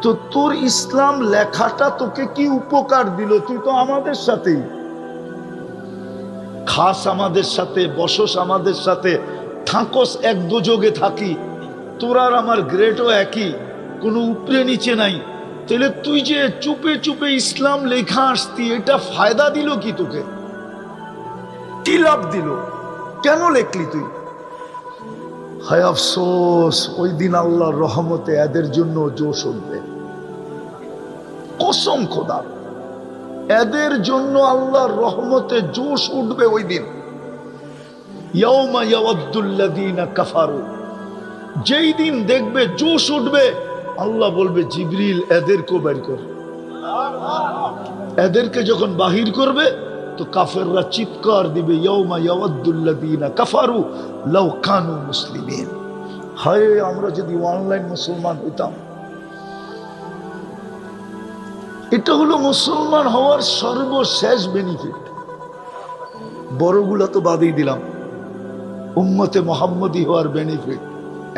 তো তোর ইসলাম লেখাটা তোকে কি উপকার দিল? তুই তো আমাদের সাথেই খাস, আমাদের সাথে বসস, আমাদের সাথে থাকস, এক দুযোগে থাকি, তোর আর আমার গ্রেডও একই, কোনো উপরে নিচে নাই। তাহলে তুই যে চুপে চুপে ইসলাম লেখা আসতি, এটা ফায়দা দিল কি তোকে? কি লাভ দিল? কেন লেখলি তুই? হায় আফসোস, ওই দিন আল্লাহর রহমতে এদের জন্য জোশ উঠবে। কসম খোদা, এদের জন্য আল্লাহর রহমতে জোশ উঠবে ওই দিন। ইয়াউমা ইয়াওয়াদ্দুল্লাযীনা কাফারু, যেই দিন দেখবে জোশ উঠবে, আল্লাহ বলবে জিবরিল এদেরকেও বের কর। এদেরকে যখন বাহির করবে তো কাফেররা চিৎকার দিবে, ইয়াউমা ইয়াওয়াদ্দুল্লাযীনা কাফারু লাউ কানু মুসলিমিন। হায় আমরা যদি অনলাইন মুসলমান হইতাম। এটা হলো মুসলমান হওয়ার সর্বশেষ বেনিফিট। বড়গুলা তো বাদই দিলাম, উম্মতে মুহাম্মদী হওয়ার বেনিফিট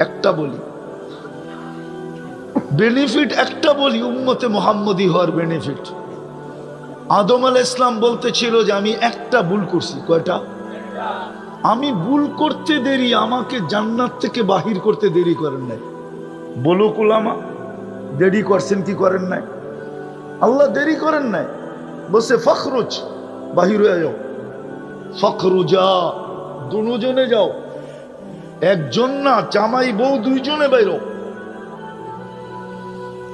একটা বলি, বেনিফিট একটা বলি, উম্মতে মুহাম্মদী হওয়ার বেনিফিট। আদম আলাইহিস সালাম বলতেছিল যে আমি একটা ভুল করছি। কয়টা? আমি ভুল করতে দেরি, আমাকে জান্নাত থেকে বাহির করতে দেরি করেন নাই। বলো কুলামা, দেরি করছেন কি করেন নাই? আল্লাহ দেরি করেন নাই, বসে ফখরুজ বাহির হয়ে যাও। ফখরুজা, দুজনে যাও, একজন না, জামাই বউ দুইজনে বাইরো।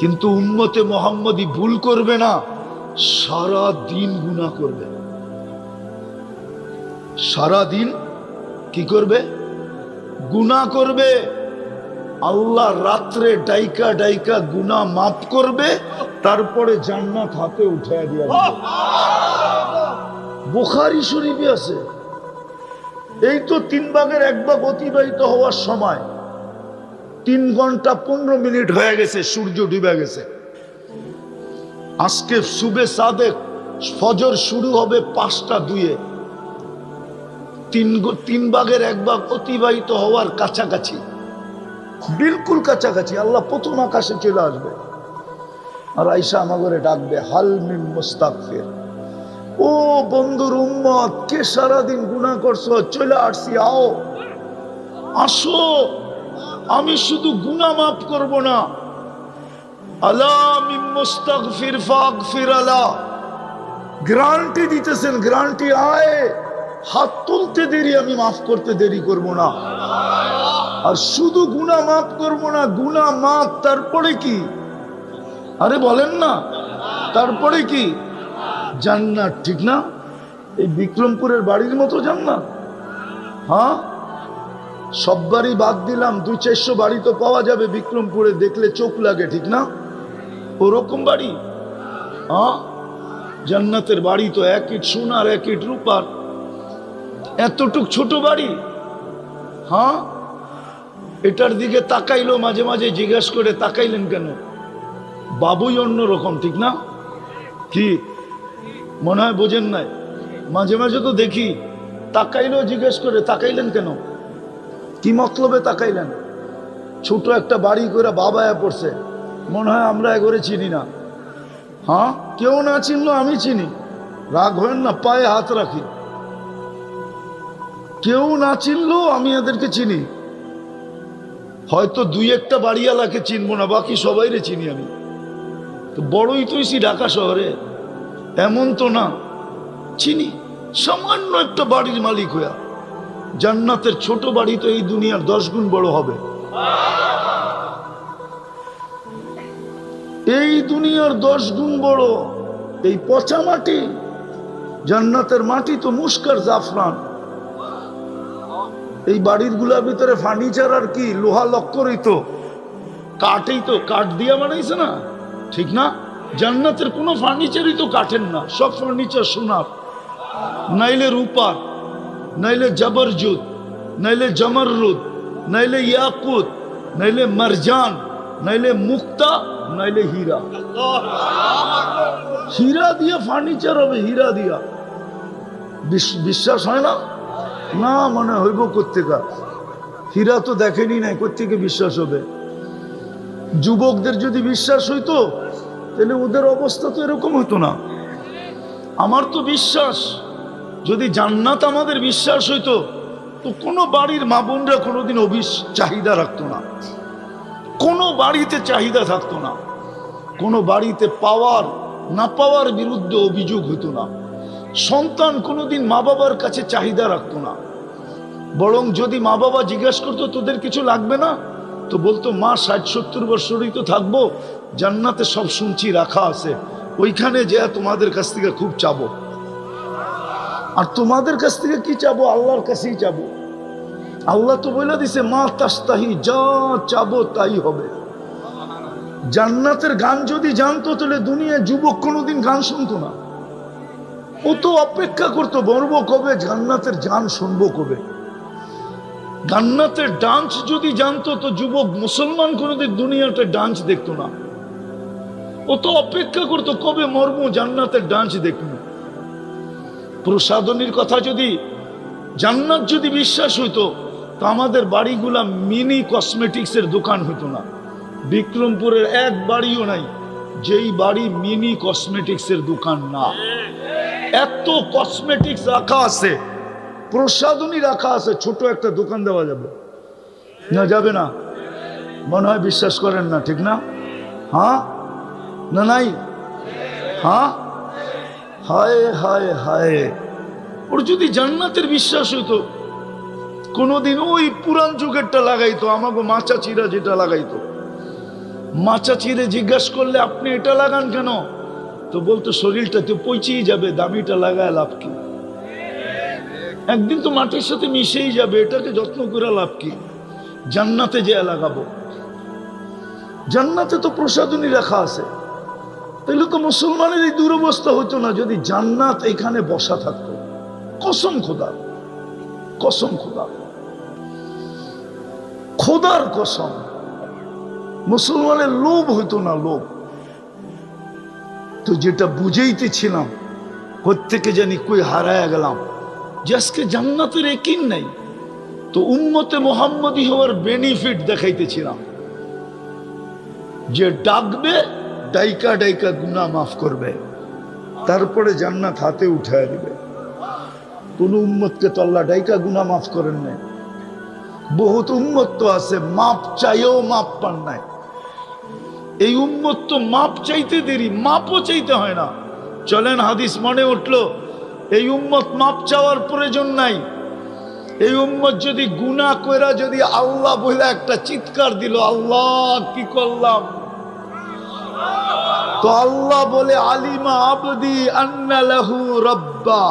কিন্তু উম্মতে মুহাম্মদী ভুল করবে না, সারা দিন গুনাহ করবে। সারা দিন কি করবে? গুনাহ করবে। আল্লাহ রাত্রে ডাইকা ডাইকা গুনাহ মাফ করবে, তারপরে জান্নাত হাতে উঠাইয়া দিয়া দিবে। বুখারী শরীফে আছে। এই তো 3 ভাগের 1 ভাগ অতিবাহিত হওয়ার সময় 3 ঘন্টা 15 মিনিট হয়ে গেছে, সূর্য ডুবে গেছে। আজকে সুবে সাদেক, ফজর শুরু হবে 5টা 2। 3 ভাগের 1 ভাগ অতিবাহিত হওয়ার কাছাকাছি, বিলকুল কাছাকাছি। আল্লাহ প্রথম আকাশে চলে আসবে আর আয়েশা আমাগরে ডাকবে, হাল মিন মুস্তাগফির। ও বন্ধুর উম্মত, কে সারাদিন গুনাহ করছো, চলে আসছি, আও আসো, আমি শুধু গুনাহ মাফ করব না। আলা মিন মুস্তাগফির ফাগফির আলা, গ্যারান্টি দিতেছেন, গ্যারান্টি আয়, হাত তুলতে দেরি, আমি মাফ করতে দেরি করব না। আর শুধু গুনাহ মাফ করব না, গুনাহ মাফ, তারপরে কি? আরে বলেন না, তারপরে কি? জান্নাত, ঠিক না? এই বিক্রমপুরের বাড়ির মতো জান্নাত। হ্যাঁ, সব বাড়ি বাদ দিলাম, 200-400 বাড়ি তো পাওয়া যাবে বিক্রমপুরে, দেখলে চোখ লাগে, ঠিক না? ওরকম বাড়ি। হ্যাঁ, জান্নাতের বাড়ি তো 1 ইট সোনার 1 ইট রূপার, এতটুক ছোট বাড়ি। হ্যাঁ, এটার দিকে তাকাইলো, মাঝে মাঝে জিজ্ঞাসা করে, তাকাইলেন কেন? বাবুই অন্যরকম, ঠিক না? কি মনে হয় বোঝেন নাই? মাঝে মাঝে তো দেখি, তাকাইলো, জিজ্ঞেস করে, তাকাইলেন কেন? কি মতলবে তাকাইলেন? ছোট একটা বাড়ি করে বাবায়া পড়ছে, মনে হয় আমরা এগোরে চিনি না। হ্যাঁ, কেউ না চিনলো আমি চিনি, রাগ হবেন না, পায়ে হাত রাখি। কেউ না চিনলো আমি এদেরকে চিনি। হয়তো 2-1টা বাড়িওয়ালাকে চিনবো না, বাকি সবাইরে চিনি আমি। তো বড়ই তুইছি ঢাকা শহরে, এমন তো না, চিনি। সামান্য একটা বাড়ির মালিক হইয়া, জান্নাতের ছোট বাড়ি তো এই দুনিয়ার 10 গুণ বড় হবে। এই দুনিয়ার 10 গুণ বড়। এই পচা মাটি, জান্নাতের মাটি তো মুস্কার জাফরান। এই বাড়ির গুলার ভিতরে ফার্নিচার আর কি, লোহা লক্করই তো, কাঠই তো, কাঠ দিয়া বানাইছে না, ঠিক না? জান্নাতের কোনো ফার্নিচারই তো কাঠের না, সব ফার্নিচার সোনার, নাইলে রূপার, নাইলে জবরজুদ, নাইলে জমররুদ, নাইলে ইয়াকুত, নাইলে মারজান, নাইলে মুক্তা, নাইলে হীরা। হীরা দিয়া ফার্নিচার হবে, হীরা দিয়া। বিশ্বাস হয় না? না, মনে হইব কোত্থেকা? হীরা তো দেখেনি নাই, কোত্থেকে বিশ্বাস হবে? যুবকদের যদি বিশ্বাস হইতো তাহলে ওদের অবস্থা তো এরকম হতো না। আমার তো বিশ্বাস, যদি জান্নাত আমাদের বিশ্বাস হইতো তো কোনো বাড়ির মা বোনরা কোনোদিন চাহিদা রাখতো না, কোনো বাড়িতে চাহিদা থাকতো না, কোনো বাড়িতে পাওয়ার না পাওয়ার বিরুদ্ধে অভিযোগ হইতো না, সন্তান কোনোদিন মা বাবার কাছে চাহিদা রাখতো না। বরং যদি মা বাবা জিজ্ঞাসা করতো তোদের কিছু লাগবে না, তো বলতো মা 60-70 বছরই তো থাকবো, জান্নাতে সব শুনছি রাখা আছে, ওইখানে যে তোমাদের কাছ থেকে খুব চাবো। আর তোমাদের কাছ থেকে কি চাবো? আল্লাহর কাছেই চাবো। আল্লাহ তো বলে দিছে মা তাস্তাহি, যা চাবো তাই হবে। জান্নাতের গান যদি জানতো তাহলে দুনিয়া যুবক কোনোদিন গান শুনতো না। ও তো অপেক্ষা করতো মরবো কবে, জান্নাতের গান শুনবো কবে। জান্নাতের ডান্স যদি জানতো তো যুবক মুসলমান কোনোদিন দুনিয়াতে ডান্স দেখতো না। ও তো অপেক্ষা করতো কবে মরবো, জান্নাতের ডান্স দেখবো। প্রসাদনীর কথা যদি, জান্নাত যদি বিশ্বাস হইতো তো আমাদের বাড়িগুলা মিনি কসমেটিক্সের দোকান হইতো না। বিক্রমপুরের এক বাড়িও নাই যেই বাড়ি মিনি কসমেটিক্সের দোকান না। এত কসমেটিক্স রাখা আছে, প্রসাদনী রাখা আছে, ছোট একটা দোকান দেওয়া যাবে না? যাবে না? মনে হয় বিশ্বাস করেন না, ঠিক না? হ্যাঁ না নাই? হ্যাঁ, হায় হায় হায়। ওর যদি জান্নাতের বিশ্বাস হইতো কোনোদিন ওই পুরান যুগেরটা লাগাইতো। আমাকে মাচা চিরা যেটা লাগাইতো, মাচা চিরে জিজ্ঞাসা করলে আপনি এটা লাগান কেন, তো বলতো শরীরটা তো পচিয়ে যাবে, দামিটা লাগায় লাভ কি? একদিন তো মাটির সাথে মিশেই যাবে, এটাকে যত্ন করে লাভ কি? জান্নাতে যে লাগাবো। জান্নাতে তো প্রসাদনী রাখা আছে। তাহলে তো মুসলমানের এই দুরবস্থা হতো না যদি জান্নাত এখানে বসা থাকতো। কসম খোদা, কসম খোদা, খোদার কসম, মুসলমানের লোভ হইতো না, লোভ। তো যেটা বুঝাইতেছিলাম প্রত্যেকে জানি কই হারায় গেলাম, যে আজকে জান্নাতের একিন নাই। তো উম্মতে মুহাম্মদী হওয়ার বেনিফিট দেখাইতেছিলাম, যে ডাকবে ডাইকা ডাইকা গুনাহ মাফ করবে, তারপরে জান্নাত হাতে উঠায় দিবে। কোন উম্মতকে তো আল্লাহ ডাইকা গুনাহ মাফ করেন নাই। বহুত উম্মত তো আছে মাপ চাইও মাপ পান নাই। এই উম্মত তো মাপ চাইতে দেরি, মাপও চাইতে হয় না। চলেন হাদিস মনে উঠলো, এই উম্মত মাপ চাওয়ার প্রয়োজন নাই। এই উম্মত যদি গুনাহ কইরা যদি আল্লাহ বলে একটা চিৎকার দিল, আল্লাহ কি করলাম, তো আল্লাহ বলে আলিমা আবদি আন্না লাহু রাব্বা,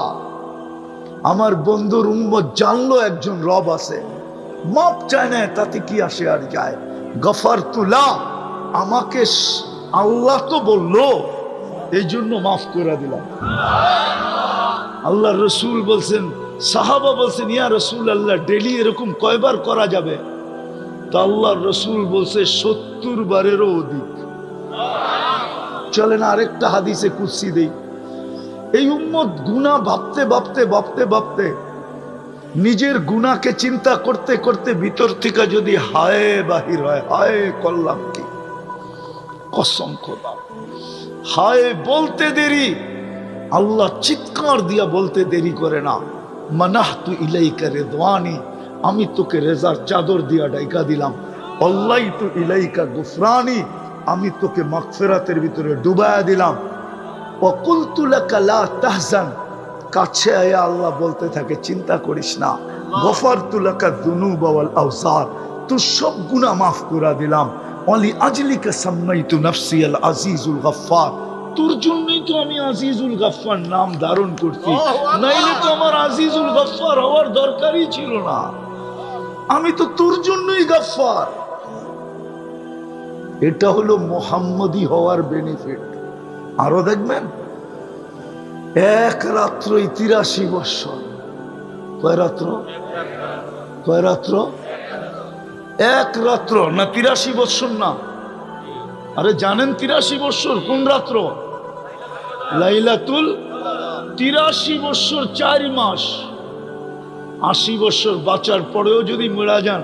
আমার বন্ধুর উম্মত জানলো একজন রব আছে। মাপ চায় না, তাতে কি আসে আর যায়। গফারতুল্লাহ, আমাকে আল্লাহ তো বললো, এই জন্য মাফ করে দিলাম। আল্লাহ রসুল বলছেন, সাহাবা বলছেন ইয়া রসুল আল্লাহ ডেলি এরকম কয়বার করা যাবে? তো আল্লাহ রসুল বলছে 70 বারেরও অধিক। চলেন আরেকটা হাদিসে কুদসি দেই। এই উম্মত গুনাহ ভাবতে ভাবতে ভাবতে ভাবতে নিজের গুনাহকে চিন্তা করতে করতে ভিতর থেকে যদি হায় বাহির হয়, হায় করলাম কি, কসম খোদা, হায় বলতে দেরি, আল্লাহ চিৎকার দিয়া বলতে দেরি করে না, মানাহতু ইলাইকা রিদওয়ানি, আমি তোকে রেজার চাদর দিয়া ডাইকা দিলাম, আল্লাইতু ইলাইকা গুফরানি, আমি তোকে মাগফিরাতের ভিতরে ডুবায়া দিলাম, ওয়াকুলতু লাকা লা তাহজান, কাছে আয়া আল্লাহ বলতে থাকে চিন্তা করিস না, গফারতু লাকা যুনুবা ওয়াল আওসার, তুই সব গুনাহ মাফ করে দিলাম, ওয়ালি আজলিকা সাম্মাইতু নাফসি আল আজিজুল গফফার, তোর জন্যই তো আমি আজিজুল গফফার নাম ধারণ করছি, নাইলে তো আমার আজিজুল গফফার হওয়ার দরকারই ছিল না। আমি তো তোর জন্যই গফফার। এটা হলো মুহাম্মদী হওয়ার বেনিফিট। আরো দেখবেন, এক রাত্রই 83 বৎসর। কয় রাত্র? কয় রাত্র? এক রাত্র না 83 বৎসর না। আরে জানেন 83 বৎসর কোন রাত্র? লাইলাতুল 83 বৎসর 4 মাস। 80 বৎসর বাঁচার পরেও যদি মরা যান,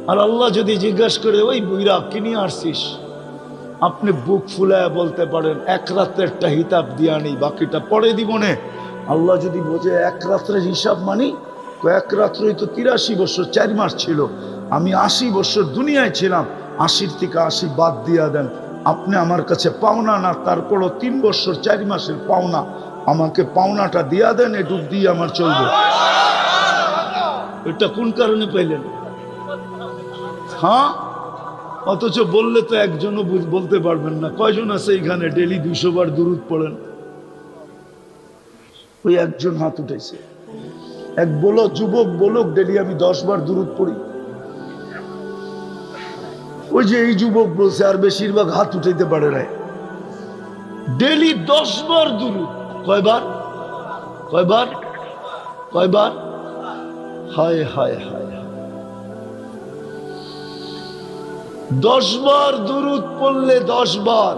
আর আল্লাহ যদি জিজ্ঞাসা করে ওই বুইরা কি নিয়ে আসছিস, আপনি বুক ফুলায় বলতে পারেন এক রাত্রেরটা হিসাব দিয়া নেই, বাকিটা পরে দিব নে। আল্লাহ যদি বোঝে এক রাত্রের হিসাব মানি, এক রাত্রই তো 83 বৎসর 4 মাস ছিল, আমি 80 বৎসর দুনিয়ায় ছিলাম, 80 থেকে 80 বাদ দিয়া দেন, আপনি আমার কাছে পাওনা না, তারপরও 3 বৎসর 4 মাসের পাওনা, আমাকে পাওনাটা দিয়া দেন, এটুক দিয়ে আমার চলবে। এটা কোন কারণে পাইলেন? হ্যাঁ, অথচ বললে তো একজনও বলতে পারবেন না। কয়জন আছে এখানে ডেলি 200 বার দুরূদ পড়েন? ওই একজন হাত উঠেছে। এক বলো যুবক বলুক ডেলি আমি 10 বার দুরূদ পড়ি। ওই যে এই যুবক বলছে, আর বেশিরভাগ হাত উঠাইতে পারে না। ডেলি 10 বার দুরূদ। কয়বার? কয়বার? কয়বার? হায় হায় হায়। 10 বার দুরূদ পড়লে 10 বার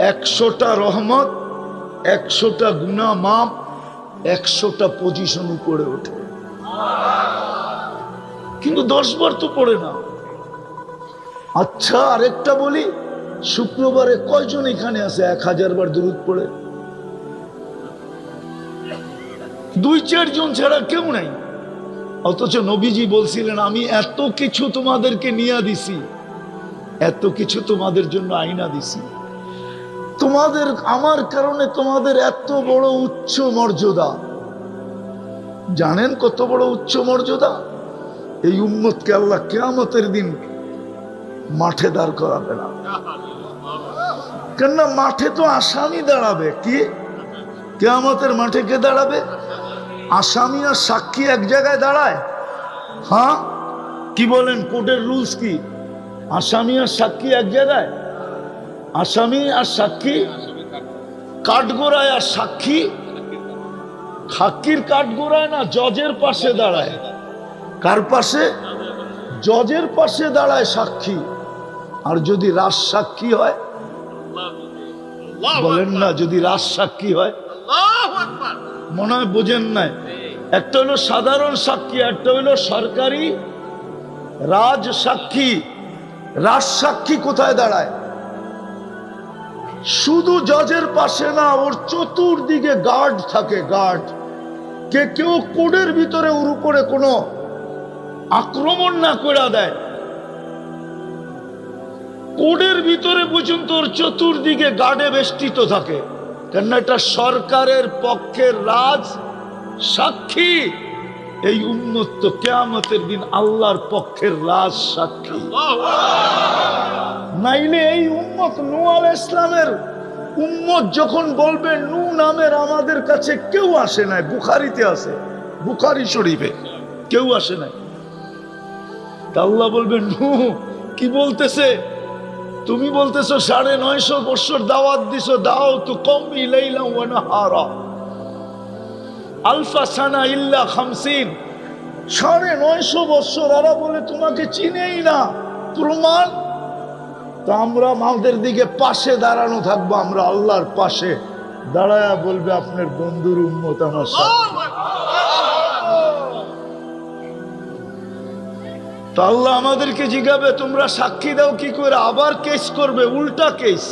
100টা রহমত, 100টা গুনাহ মাফ, 100টা পজিশন উপরে ওঠে। কিন্তু 10 বার তো পড়ে না। আচ্ছা আরেকটা বলি, শুক্রবারে কয়জন এখানে আছে 1000 বার দুরূদ পড়ে? 2-4 জন ছাড়া কেউ নাই। অথচ নবীজি বলছিলেন আমি এত কিছু তোমাদেরকে নিয়ে দিছি, এত কিছু তোমাদের জন্য আইনা দিছি, তোমাদের আমার কারণে তোমাদের এত বড় উচ্চ মর্যাদা। জানেন কত বড় উচ্চ মর্যাদা? এই উম্মতকে আল্লাহ কিয়ামতের দিন মাঠে দাঁড় করাবে না। কেননা মাঠে তো আসামি দাঁড়াবে। কি কিয়ামতের মাঠে কে দাঁড়াবে? আসামি আর সাক্ষী এক জায়গায় দাঁড়ায়? হ্যাঁ, কি বলেন? কোর্টের রুলস কি? আসামি আর সাক্ষী এক জায়গায়? আসামি আর সাক্ষী কাঠগোড়ায়, আর সাক্ষী সাক্ষীর কাঠগোড়ায় না, জজের পাশে দাঁড়ায়। কার পাশে? জজের পাশে দাঁড়ায় সাক্ষী। আর যদি রাজ সাক্ষী হয়, বলেন না, যদি রাজ সাক্ষী হয়, মনে হয় বোঝেন নাই। একটা হলো সাধারণ সাক্ষী, একটা হলো সরকারি রাজ সাক্ষী। রাজ সাক্ষী কোথায় দাঁড়ায়? শুধু জজের পাশে না, ওর চতুর্দিকে গার্ড থাকে। গার্ড কে কেউ কোর্টের ভিতরে ওর উপরে কোনো আক্রমণ না করে দেয়, কোর্টের ভিতরে পর্যন্ত ওর চতুর্দিকে গার্ডে বেষ্টিত থাকে। কেন? এটা সরকারের পক্ষের রাজ সাক্ষী। এই উম্মত তো কিয়ামতের দিন আল্লাহর পক্ষের রাজ সাক্ষী। নাইলে এই উম্মত নূহ আলাইহিস সালামের উম্মত যখন বলবে নূহ নামের আমাদের কাছে কেউ আসে নাই, বুখারীতে আছে, বুখারী শরীফে কেউ আসে নাই। তা আল্লাহ বলবে নূহ কি বলতেছে? তুমি বলতেছো 950 বছর দাওয়াত দিছো, দাও তো কওমি লাইলা ওয়া নাহারা আলফা সানা ইল্লা 50। 950 বছর এরা বলে তোমাকে চিনেই না। প্রমাণ? তো আমরা আমাদের দিকে পাশে দাঁড়ানো থাকবো, আমরা আল্লাহর পাশে দাঁড়ায়া বলবে আপনার বন্ধুর উম্মত আমার সাথে। তো আল্লাহ আমাদেরকে জিজ্ঞাবে তোমরা সাক্ষী দাও কি করে? আবার কেস করবে, উল্টা কেস।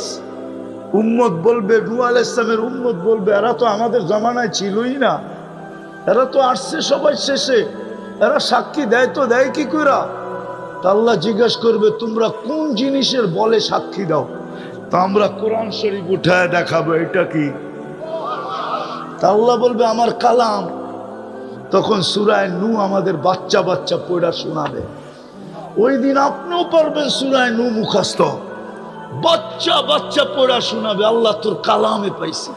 উম্মত বলবে, নূহ আলাইহিস সালামের উম্মত বলবে এরা তো আমাদের জামানায় ছিলই না, এরা তো আসছে সবাই শেষে, এরা সাক্ষী দেয় তো দেয় কি করে? তা আল্লাহ জিজ্ঞাসা করবে তোমরা কোন জিনিসের বলে সাক্ষী দাও? তা আমরা কোরআন শরীফ উঠায় দেখাবো এটা কি। তা আল্লাহ বলবে আমার কালাম। তখন সূরা নূহ আমাদের বাচ্চা বাচ্চা পড়া শোনাবে। ওই দিন আপনিও পারবেন সূরা নূহ মুখস্থ, বাচ্চা বাচ্চা পড়া শোনাবে। আল্লাহ তোর কালামে পাইছি।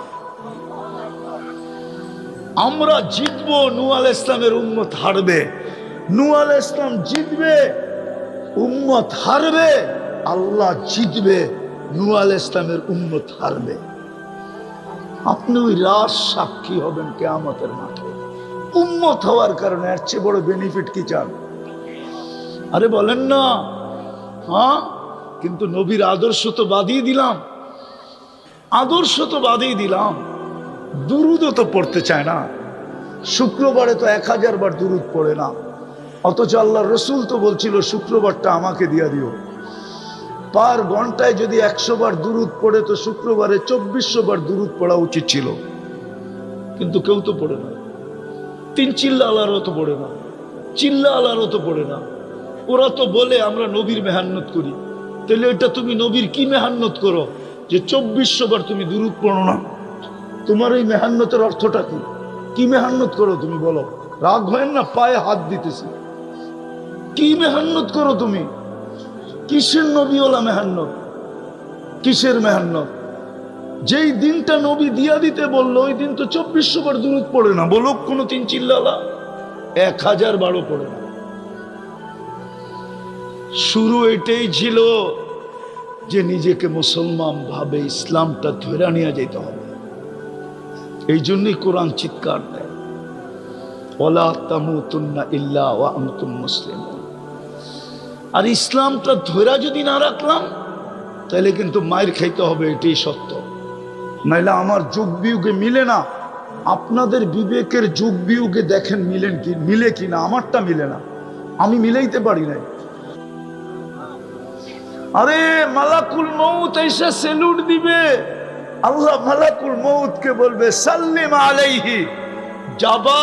আমরা জিতবো, নূহ আলাইহিস সালামের উম্মত হারবে। নূহ আলাইহিস সালাম জিতবে, উম্মত হারবে। আল্লাহ জিতবে, নূহ আলাইহিস সালামের উম্মত হারবে। আপনি ওই রাজ সাক্ষী হবেন কিয়ামতের মাঠে উম্মত হওয়ার কারণে। এর চেয়ে বড় বেনিফিট কি চান? আরে বলেন না। হ্যাঁ, কিন্তু নবীর আদর্শ তো বাদিয়ে দিলাম, আদর্শ তো বাদিয়ে দিলাম, দুরূদও তো পড়তে চায় না। শুক্রবারে তো 1000 বার দুরূদ পড়ে না। অথচ আল্লাহর রাসূল তো বলছিল শুক্রবারটা আমাকে দিয়া দিও। পার ঘন্টায় যদি 100 বার দুরূদ পড়ে তো শুক্রবারে 2400 বার দুরূদ পড়া উচিত ছিল। কিন্তু কেউ তো পড়ে না। 3 চিল্লা আল্লাহরও তো পড়ে না, চিল্লা আল্লাহরও তো পড়ে না। ওরা তো বলে আমরা নবীর মেহান্নত করি। তাহলে এটা তুমি নবীর কি মেহান্নত করো যে 2400 বার তুমি দুরূদ পড়ো না? তোমার এই মেহান্নতের অর্থটা কি? কি মেহান্নত করো তুমি বলো? রাগ হয় না? পায়ে হাত দিতেছি। কি মেহান্নত করো তুমি? কিসের নবীওয়ালা মেহান্নত, কিসের মেহান্নত? যেই দিনটা নবী দিয়া দিতে বললো ওই দিন তো 2400 বার দুরূদ পড়ে না, বলুক কোনো তিন চিল্লালা 1000 বারও পড়ে না। শুরু এটাই ছিল যে নিজেকে মুসলমান ভাবে ইসলামটা ধরে নিয়ে যেতে হবে। এই জন্যই কোরআন চিৎকার দেয়, ওয়ালা তামুতুন্না ইল্লা ওয়া আনতুম মুসলিমুন। আর ইসলামটা ধরে যদি না রাখলাম তাহলে কিন্তু মায়ের খাইতে হবে, এটাই সত্য। নাইলে আমার যুগ বিয়োগে মিলে না। আপনাদের বিবেকের যুগ বিয়োগে দেখেন মিলে কিনা। আমারটা মিলে না, আমি মিলাইতে পারি নাই। আরে মালাকুল মউত এসে সেলুট দিবে, আল্লাহ মালাকুল মউতকে বলবে সাল্লিম আলাইহি, যাবা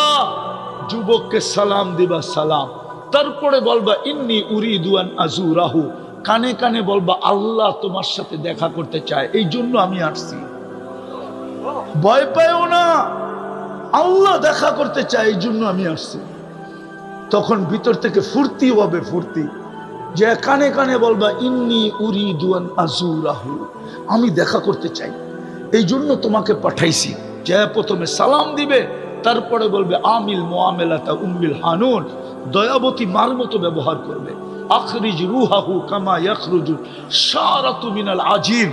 যুবককে সালাম দিবা সালাম। তারপরে বলবা ইন্নী উরিদু আন আযুরাহু, কানে কানে বলবা আল্লাহ তোমার সাথে দেখা করতে চায়, এই জন্য আমি আসছি। ভয় পাইও না, আল্লাহ দেখা করতে চায়, এই জন্য আমি আসছি। তখন ভিতর থেকে ফুর্তি হবে, ফুর্তি যে কানে কানে বলবা ইন্নী উরিদু আন আযুরাহু, আমি দেখা করতে চাই, এই জন্য তোমাকে পাঠাইছি। যে প্রথমে সালাম দিবে, তারপরে বলবে আমিল মুআমেলাতা উম্মিল হানুন, দয়াবতী মার মতো ব্যবহার করবে। আখরিজ রুহাহু কামা ইয়াখরুজু শারাতু মিনাল আজিম,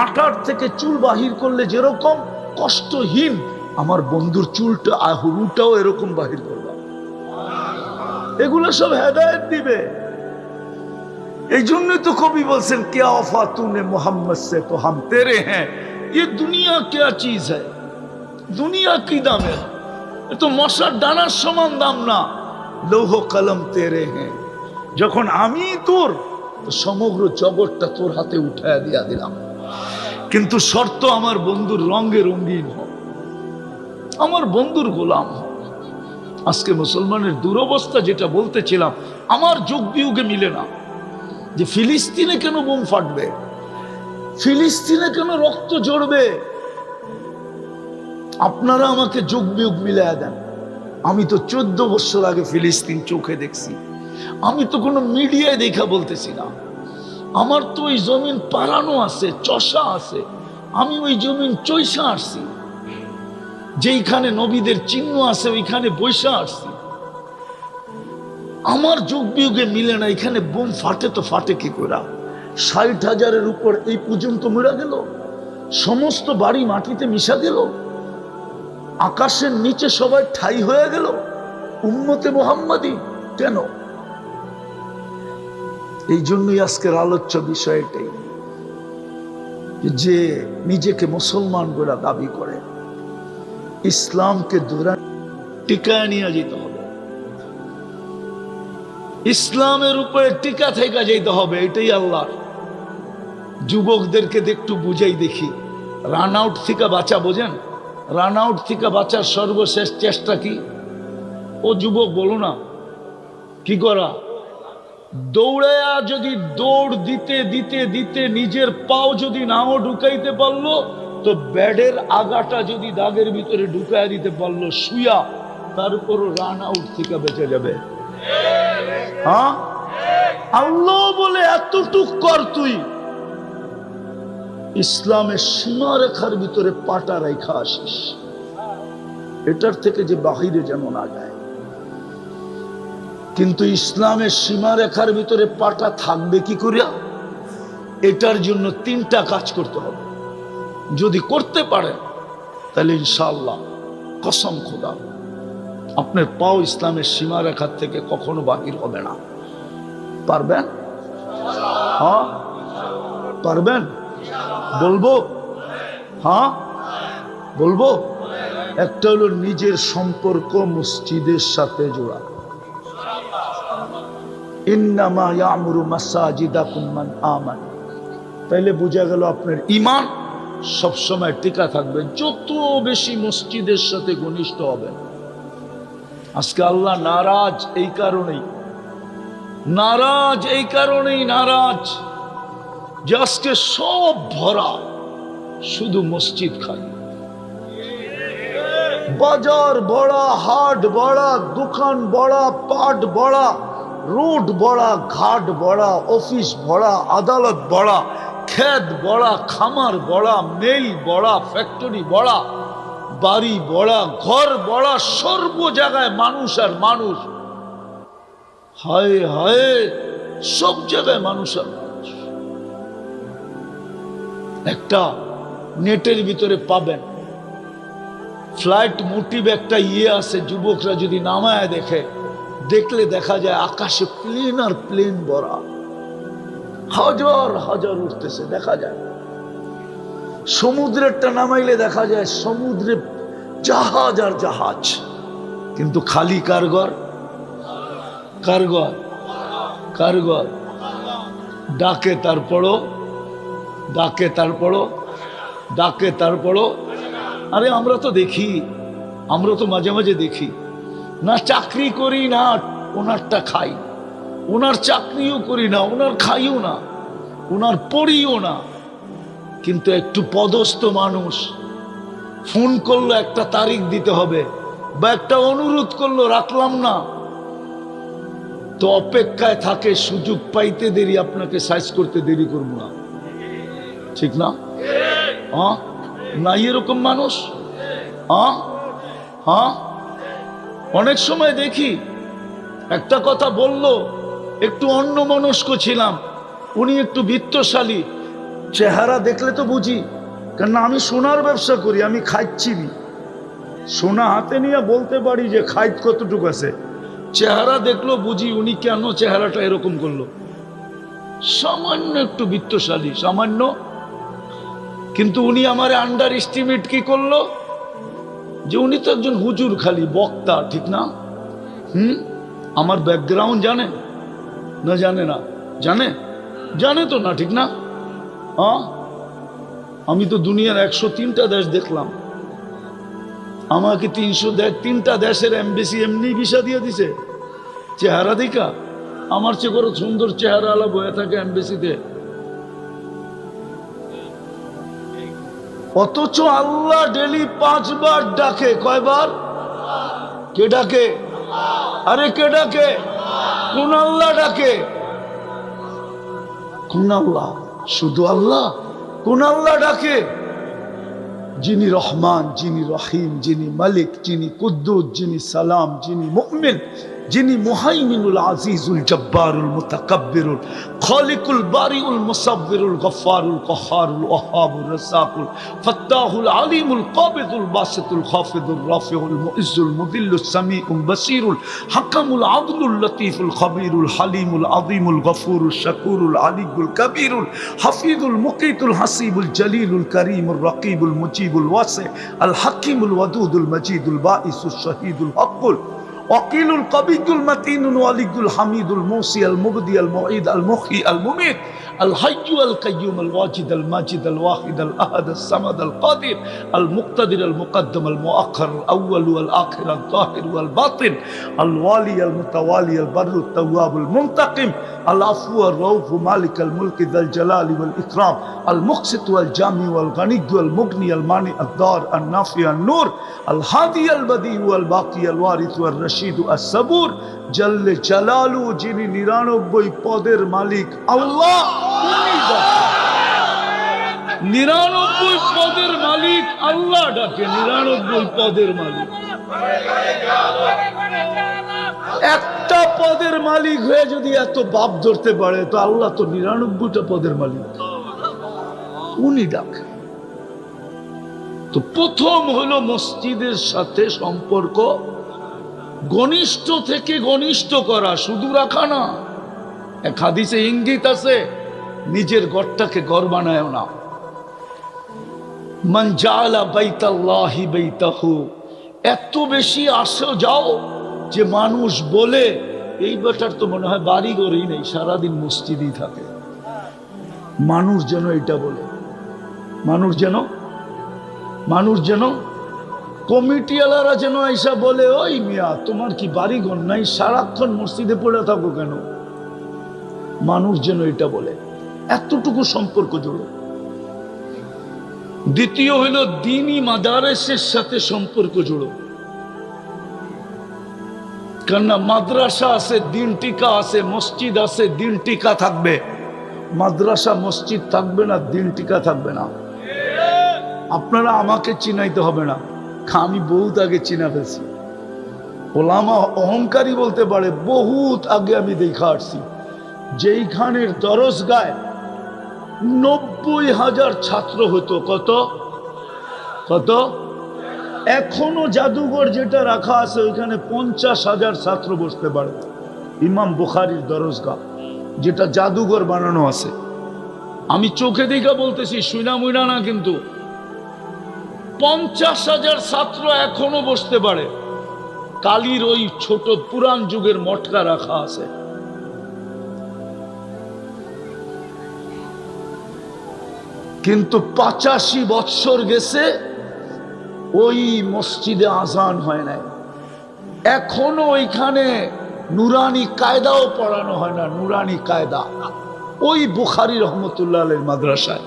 আটার থেকে চুল বাহির করলে যেরকম কষ্টহীন, আমার বন্ধুর চুলটা রুটাও এরকম বাহির করবা। এগুলো সব হেদায়েত দিবে। এই জন্যই তো কবি বলছেন क्या वफा तूने मोहम्मद से तो हम तेरे हैं, ये दुनिया क्या चीज है, दुनिया की दाम है, तो মশার ডানার সমান দাম না। লৌহ কলম তেরে হ্যাঁ, যখন আমি তোর, তো সমগ্র জগৎটা তোর হাতে উঠায়া দিয়া দিলাম। কিন্তু শর্ত আমার বন্ধুর রঙে রঙিন হোক, আমার বন্ধুর গোলাম হোক। আজকে মুসলমানের দুরবস্থা যেটা বলতেছিলাম, আমার যুগ বিয়োগে মিলে না। যে ফিলিস্তিনে কেন বোম ফাটবে, ফিলিস্তিনে কেন রক্ত ঝরবে? আপনারা আমাকে যুগ বিয়োগ মিলায়া দেন। আমি তো 14 বছর আগে ফিলিস্তিন চোখে দেখছি। আমি তো কোনো মিডিয়ায় দেখা বলতেছি না। আমার তো ওই জমিন পারানো আছে, চষা আছে। আমি ওই জমিন চৈষা আসছি, যেইখানে নবীদের চিহ্ন আছে ওইখানে বৈশা আসছি। আমার যুগ বিয়োগে মিলে না। এখানে বোম ফাটে তো ফাটে কি করে? 60,000-এর উপর এই পর্যন্ত মরে গেল, সমস্ত বাড়ি মাটিতে মিশা গেল, আকাশের নিচে সবাই ঠাই হয়ে গেল। উম্মতে মুহাম্মাদি কেন? এই জন্যই আজকের আলোচ্য বিষয় এটাই, যে নিজেকে মুসলমান বলে দাবি করে, ইসলামকে দূরে টিকায় নিয়ে যেতে হবে, ইসলামের উপরে টিকা থেকে যেতে হবে। এটাই আল্লাহ। যুবকদেরকে একটু বুঝাই দেখি, রান আউট থেকে বাঁচা, বোঝেন? রান আউট থেকে বাঁচার সর্বশেষ চেষ্টা কি? ও যুবক বলো না, কি করা? দৌড়ায়া যদি দৌড় দিতে দিতে দিতে নিজের পাও যদি নাও ঢুকাইতে পারলো, তো ব্যাডের আগাটা যদি দাগের ভিতরে ঢুকাইয়া দিতে পারলো শুয়া, তারপরও রান আউট থেকে বেঁচে যাবে। হ্যাঁ, আল্লাহ বলে এতটুক কর তুই, ইসলামের সীমারেখার ভিতরে পাটা রেখা আসিস, এটার থেকে যে বাহিরে যেন না যায়। কিন্তু ইসলামের সীমারেখার ভিতরে পাটা থাকবে কি করিয়া? এটার জন্য 3টা কাজ করতে হবে। যদি করতে পারেন তাহলে ইনশাআল্লাহ, কসম খোদা, আপনার পাও ইসলামের সীমারেখার থেকে কখনো বাহির হবে না। পারবেন? হ্যাঁ পারবেন? বলবো? হ্যাঁ বলবো। একটা হলো নিজের সম্পর্ক মসজিদের সাথে জোড়া। ইন্নামা ইয়ামুরু মাসাজিদাকুম মান আমানা। তাইলে বোঝা গেল আপনার ঈমান সবসময় টিকা থাকবে যত বেশি মসজিদের সাথে ঘনিষ্ঠ হবেন। আজকে আল্লাহ নারাজ এই কারণেই, নারাজ এই কারণেই নারাজ যে আজকে সব ভরা, শুধু মসজিদ খালি। বাজার বড়া, হাট বড়া, দোকান বড়া, পাট বড়া, রোড বড়া, ঘাট বড়া, অফিস বড়া, আদালত বড়া, ক্ষেত বড়া, খামার বড়া, মেল বড়া, ফ্যাক্টরি বড়া, বাড়ি বড়া, ঘর বড়া, সর্ব জায়গায় মানুষ আর মানুষ। হায় হায়, সব জায়গায় মানুষ আর মানুষ। একটা নেটের ভিতরে পাবেন ফ্লাইট মোটিভ একটা আছে, যুবকরা যদি নামায় দেখলে দেখা যায় আকাশে প্লেন আর প্লেন ভরা, হাজার হাজার উঠতেছে দেখা যায়। সমুদ্রেরটা নামাইলে দেখা যায় সমুদ্রে জাহাজ আর জাহাজ, কিন্তু খালি কারগর কারগর কারগর। ডাকে তারপরও ডাকে তারপরও ডাকে তারপরও। আরে আমরা তো দেখি, আমরা তো মাঝে মাঝে দেখি না, চাকরি করি না, ওনারটা খাই, ওনার চাকরিও করি না, ওনার খাইও না, ওনার পড়িও না, কিন্তু একটু পদস্থ মানুষ ফোন করলো একটা তারিখ দিতে হবে বা একটা অনুরোধ করলো রাখলাম না, তো অপেক্ষায় থাকে সুযোগ পাইতে দেরি, আপনাকে সাইজ করতে দেরি করবো না, ঠিক না? হ্যাঁ না, এরকম মানুষ। হ্যাঁ হ্যাঁ, অনেক সময় দেখি একটা কথা বললো, একটু অন্যমনস্ক ছিলাম, উনি একটু বিত্তশালী, চেহারা দেখলে তো বুঝি, কেন আমি সোনার ব্যবসা করি, আমি খাইছি নি, সোনা হাতে নিয়ে বলতে পারি যে খাইত কতটুকু আছে। চেহারা দেখলো বুঝি উনি কেন চেহারাটা এরকম করলো, সামান্য একটু বিত্তশালী, সামান্য। কিন্তু উনি আমার আন্ডার এস্টিমেট কি করলো, যে উনি তো একজন হুজুর, খালি বক্তা, ঠিক না? আমার ব্যাকগ্রাউন্ড জানে না? জানে না? জানে? জানে তো না, ঠিক না? হ্যাঁ, আমি তো দুনিয়ার 103টা দেশ দেখলাম, আমাকে 303টা দেশের এমবেসি এমনি ভিসা দিয়ে দিছে চেহারা দেখা। আমার চেয়ে বড় সুন্দর চেহারা আলা বয়ে থাকে এমবেসিতে, অথচ আল্লাহ ডেলি 5 বার ডাকে। কয়বার? কে ডাকে? আরে কে ডাকে? কোন আল্লাহ ডাকে? কোন আল্লাহ? শুধু আল্লাহ? কোন আল্লাহ ডাকে? যিনি রহমান, যিনি রহিম, যিনি মালিক, যিনি কুদ্দুস, যিনি সালাম, যিনি মুমিন, যিনি মুহাইমিনুল আজিজুল জব্বারুল মুতাকাব্বিরুল খালিকুল বারিউল মুসাব্বিরুল গফফারুল কহ্হারুল ওয়াহ্হাবুর রাসাকুল ফাত্তাহুল আলিমুল কাবিদুল বাসিতুল খাফিদুর রাফিউল মুইজ্জুল মুদিল্লুস সামিউল বাসিরুল হাকামুল আদলুল লতীফুল খবীরুল হালিমুল আযীমুল গফুরুল শাকুরুল আলিয়ুল কবীরুল হাফিজুল মুকিতুল হাসিবুল জলিলুল করিমুর রকিবুল মুজিবুল ওয়াসি আল হাকিমুল ওয়াদুদুল মজিদুল বাঈসুশ শহীদুল হকুল وقيل القبيض المتين الولي الحميد الموصي المبدي المعيد المحيي المميت الحي القيوم الواجد الماجد الواحد الأحد الصمد القادر المقتدر المقدم المؤخر الأول والآخر الظاهر والباطن الوالي المتوالي البر التواب المنتقم العفو الرؤوف مالك الملك ذا الجلال والإكرام المقسط والجامع والغني والمغني المانع الدار النافع النور الهادي البديع والباقي الوارث والرشيد الصبور جل جلاله যিনি 99 পদের মালিক আল্লাহ। 99 পদের মালিক আল্লাহ ডাকে, 99 পদের মালিক। একটা পদের মালিক হয়ে যদি এত বাপ ধরতে পারে, তো আল্লাহ তো 99টা পদের মালিক, উনি ডাকে। তো প্রথম হলো মসজিদের সাথে সম্পর্ক ঘনিষ্ঠ থেকে ঘনিষ্ঠ করা, শুধু রাখা না। এক হাদিসে ইঙ্গিত আছে, নিজের ঘরটাকে ঘর বানায় না। মান জাআলা বাইতাল্লাহি বাইতাহু, এত বেশি আসো যাও যে মানুষ বলে এই বেটার তো মনে হয় বাড়ি ঘরই নেই, সারাদিন মসজিদই থাকে। মানুষ যেন এটা বলে, মানুষ যেন কমিটিওয়ালারা যেন আইসা বলে, ওই মিয়া তোমার কি বাড়ি ঘর নাই, সারাক্ষণ মসজিদে পড়ে থাকো কেন? মানুষ যেন এটা বলে, এতটুকু সম্পর্ক জুড়ে। দ্বিতীয় হলো দ্বীনি মাদারেসের সাথে সম্পর্ক জুড়ো। কেননা মাদ্রাসা আছে, দিন টিকা আছে, মসজিদ আছে, দিন টিকা থাকবে। মাদ্রাসা মসজিদ থাকবে না, দিন টিকা থাকবে না। আপনারা আমাকে চিনাইতে হবে না, আমি বহুত আগে চিনা ফেলছি। ওলামা অহংকারী বলতে পারে, বহুত আগে আমি দেখা আসছি যেইখানের দরজগায় 90,000 ছাত্র হতো। কত কত? এখনো জাদুঘর যেটা রাখা আছে ওইখানে 50,000 ছাত্র বসতে পারে। ইমাম বুখারীর দরজগা যেটা জাদুঘর বানানো আছে, আমি চোখে দেখা বলতেছি, শুনা মুইনা না, কিন্তু 50,000 ছাত্র এখনো বসতে পারে। কালীর ওই ছোট পুরান যুগের মটকা রাখা আছে। কিন্তু 85 বৎসর গেছে, ওই মসজিদে আজান হয় নাই। এখনো ওইখানে নুরানি কায়দাও পড়ানো হয় না। নুরানি কায়দা ওই বুখারী রহমতুল্লাহ আলাইহির মাদ্রাসায়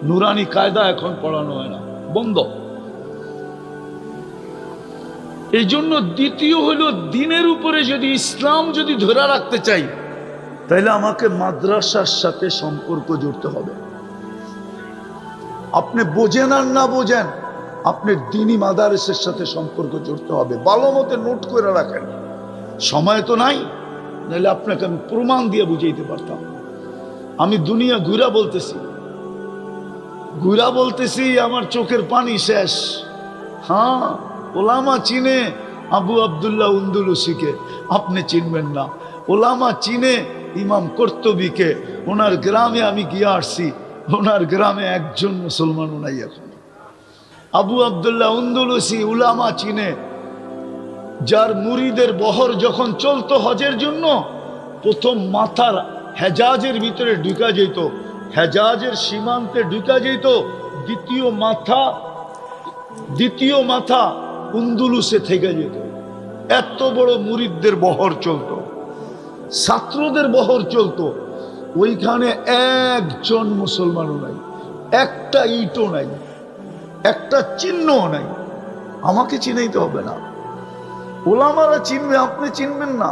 নুরানি কায়দা এখন পড়ানো হয় না, বন্ধ। এই জন্য দ্বিতীয় হলো, দিনের উপরে যদি ইসলাম যদি ধরে রাখতে চাই, তাহলে আমাকে মাদ্রাসার সাথে সম্পর্ক জুড়তে হবে। আপনি বোঝেন আর না বোঝেন, আপনার দ্বীনি মাদারেসের সাথে সম্পর্ক জুড়তে হবে। ভালো মতো নোট করে রাখেন, সময় তো নাই, নাহলে আপনাকে আমি প্রমাণ দিয়ে বুঝাইতে পারতাম। আমি দুনিয়া ঘুরা বলতেছি, আমার চোখের পানি শেষ। হ্যাঁ, ওলামা চিনে আবু আবদুল্লাহ উন্দুলুসিকে, আপনি চিনবেন না। ওলামা চিনে ইমাম কর্তবীকে, ওনার গ্রামে আমি গিয়ে আসছি, ওনার গ্রামে একজন মুসলমানও নাই এখন। আবু আবদুল্লাহ উন্দুলুসি উলামা চিনে, যার মুরিদের বহর যখন চলতো হজের জন্য, প্রথম মাথার হেজাজের ভিতরে ঢুকা যেত, হেজাজের সীমান্তে ঢুকা যেত, দ্বিতীয় মাথা উন্দুলুসে থেকে যেত। এত বড় মুরিদদের বহর চলতো, ছাত্রদের বহর চলতো। ওইখানে একজন মুসলমানও নাই, একটা ইটও নাই, একটা চিহ্নও নাই। আমাকে চিনাইতে হবে না, ওলামারা চিনবে, আপনি চিনবেন না।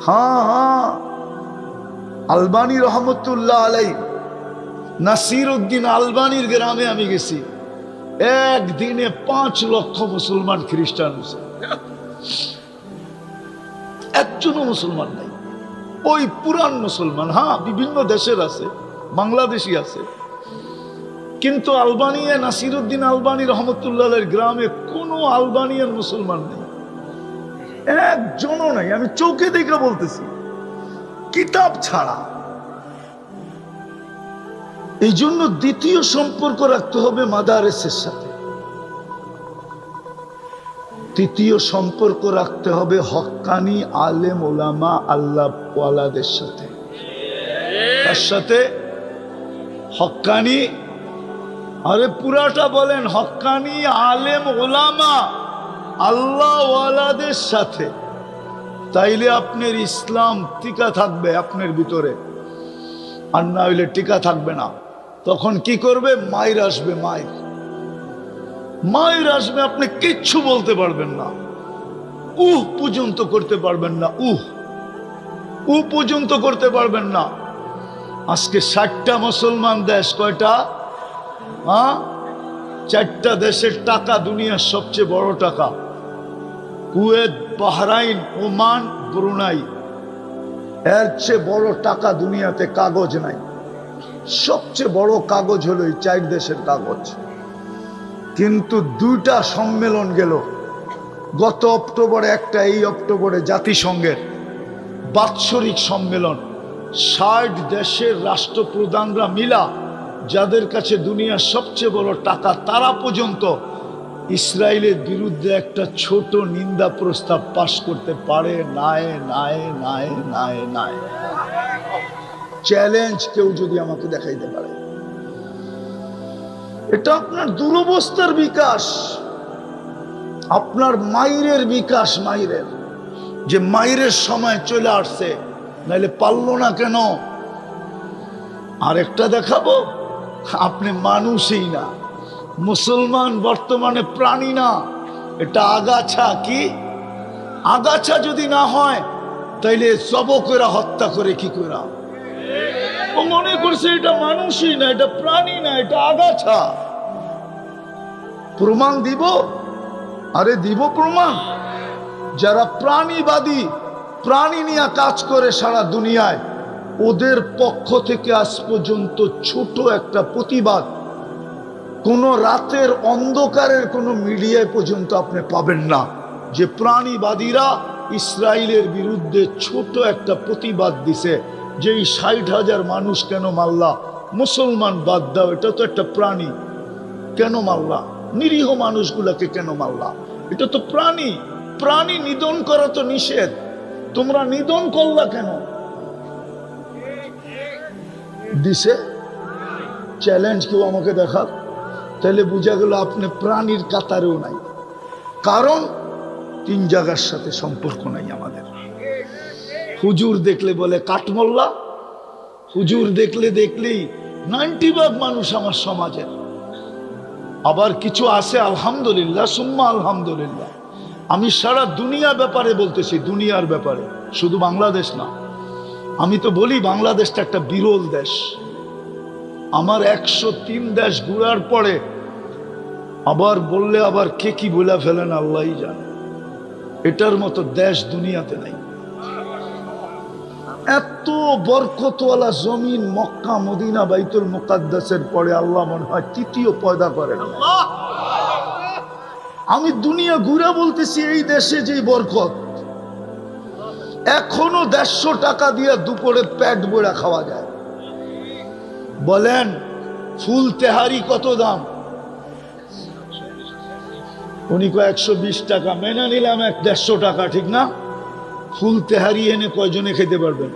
হ্যাঁ, আলবানী রহমতুল্লাহ আলাইহি, নাসির উদ্দিন আলবানীর গ্রামে আমি গেছি। একদিনে 5 লক্ষ মুসলমান খ্রিস্টান হয়েছে, একজনও মুসলমান নাই। ওই পুরান মুসলমান, হ্যাঁ বিভিন্ন দেশের আছে, বাংলাদেশি আছে, কিন্তু আলবানিয়া নাসির উদ্দিন আলবানী রহমতুল্লাহ গ্রামে কোনো আলবানিয়ার মুসলমান নেই, একজনও নাই। আমি চোখে দেখে বলতেছি, কিতাব ছাড়া। এই জন্য দ্বিতীয় সম্পর্ক রাখতে হবে মাদারেসের সাথে, তৃতীয় সম্পর্ক রাখতে হবে হক্কানি আলেম ওলামা আল্লাহ ওয়ালাদের সাথে। তার সাথে হক্কানি, আরে পুরাটা বলেন, হক্কানি আলেম ওলামা আল্লাহ ওয়ালাদের সাথে। তাইলে আপনার ইসলাম টিকা থাকবে আপনার ভিতরে, আর না হইলে টিকা থাকবে না। তখন কি করবে? মায়ের আসবে, মায়ের আসবে, আপনি কিচ্ছু বলতে পারবেন না, পর্যন্ত করতে পারবেন না, পর্যন্ত করতে পারবেন না। আজকে 60টা মুসলমান দেশ, কয়টা? 4টা দেশের টাকা দুনিয়ার সবচেয়ে বড় টাকা, কুয়েত, বাহরাইন, ওমান, ব্রুনাই। এর চেয়ে বড় টাকা দুনিয়াতে কাগজ নাই। সবচেয়ে বড় কাগজ হলো এই 4 দেশের কাগজ। কিন্তু 2টা সম্মেলন গেল, গত অক্টোবরে একটা, এই অক্টোবরে জাতিসংঘের বাৎসরিক সম্মেলন। 60 দেশের রাষ্ট্রপ্রধানরা মিলা, যাদের কাছে দুনিয়ার সবচেয়ে বড় টাকা, তারা পর্যন্ত ইসরায়েলের বিরুদ্ধে একটা ছোট নিন্দা প্রস্তাব পাশ করতে পারে নাই। চ্যালেঞ্জ কেউ যদি আমাকে দেখাইতে পারে। এটা আপনার দুরবস্থার বিকাশ, আপনার মাইরের বিকাশ, মাইরের যে মাইরের সময় চলে আসছে, নাইলে পারলো না কেন? আরেকটা দেখাবো, আপনি মানুষই না, মুসলমান বর্তমানে প্রাণী না, এটা আগাছা। কি আগাছা যদি না হয় তাইলে জবকেরা হত্যা করে কি করে? ও মনে করছে এটা মানুষই না, এটা প্রাণী না, এটা আগাছা। প্রমাণ দিব? আরে দিব প্রমাণ। যারা প্রাণীবাদী, প্রাণী নিয়ে কাজ করে সারা দুনিয়ায়, ওদের পক্ষ থেকে আজ পর্যন্ত ছোট একটা প্রতিবাদ কোন রাতের অন্ধকারের কোন মিডিয়ায় পর্যন্ত আপনি পাবেন না যে প্রাণীবাদীরা ইসরায়েলের বিরুদ্ধে ছোট একটা প্রতিবাদ দিছে যে এই 60,000 মানুষ কেন মারলা, মুসলমান বাদ দাও, এটা তো একটা প্রাণী, কেন মারলা, নিরীহ মানুষগুলাকে কেন মারলা, এটা তো প্রাণী, প্রাণী নিধন করা তো নিষেধ, তোমরা নিধন করলা কেন? দিছে চ্যালেঞ্জ, কেউ আমাকে দেখাক, তাহলে বোঝা গেল আপনি প্রাণীর কাতারেও নাই। কারণ 3 জায়গার সাথে সম্পর্ক নাই আমাদের। হুজুর দেখলে বলে কাঠমোল্লা, হুজুর দেখলেই 90% মানুষ আমার সমাজের। আবার কিছু আছে আলহামদুলিল্লাহ, সুম্মা আলহামদুলিল্লাহ, আমি সারা দুনিয়া ব্যাপারে বলতেছি, দুনিয়ার ব্যাপারে, শুধু বাংলাদেশ না। আমি তো বলি বাংলাদেশটা একটা বিরল দেশ। আমার 103 দেশ ঘুরার পরে আবার বললে আবার কে কি বলে ফেলেন আল্লাহই জানে। এটার মতো দেশ দুনিয়াতে নাই। এত বরকতওয়ালা জমিন মক্কা, মদিনা, বাইতুল মুকাদ্দাসের পরে আল্লাহ মনে হয় তৃতীয় পয়দা করেন। আমি দুনিয়া ঘুরে বলতেছি এই দেশে যে বরকত, এখনো 150 টাকা দিয়ে দুপুরে পেট ভরে খাওয়া যায়। বলেন ফুল তেহারি কত দাম? উনি 120 টাকা, মেনে নিলাম 150 টাকা, ঠিক না? ফুল তেহারি এনে কয়জনে খেতে পারবেন?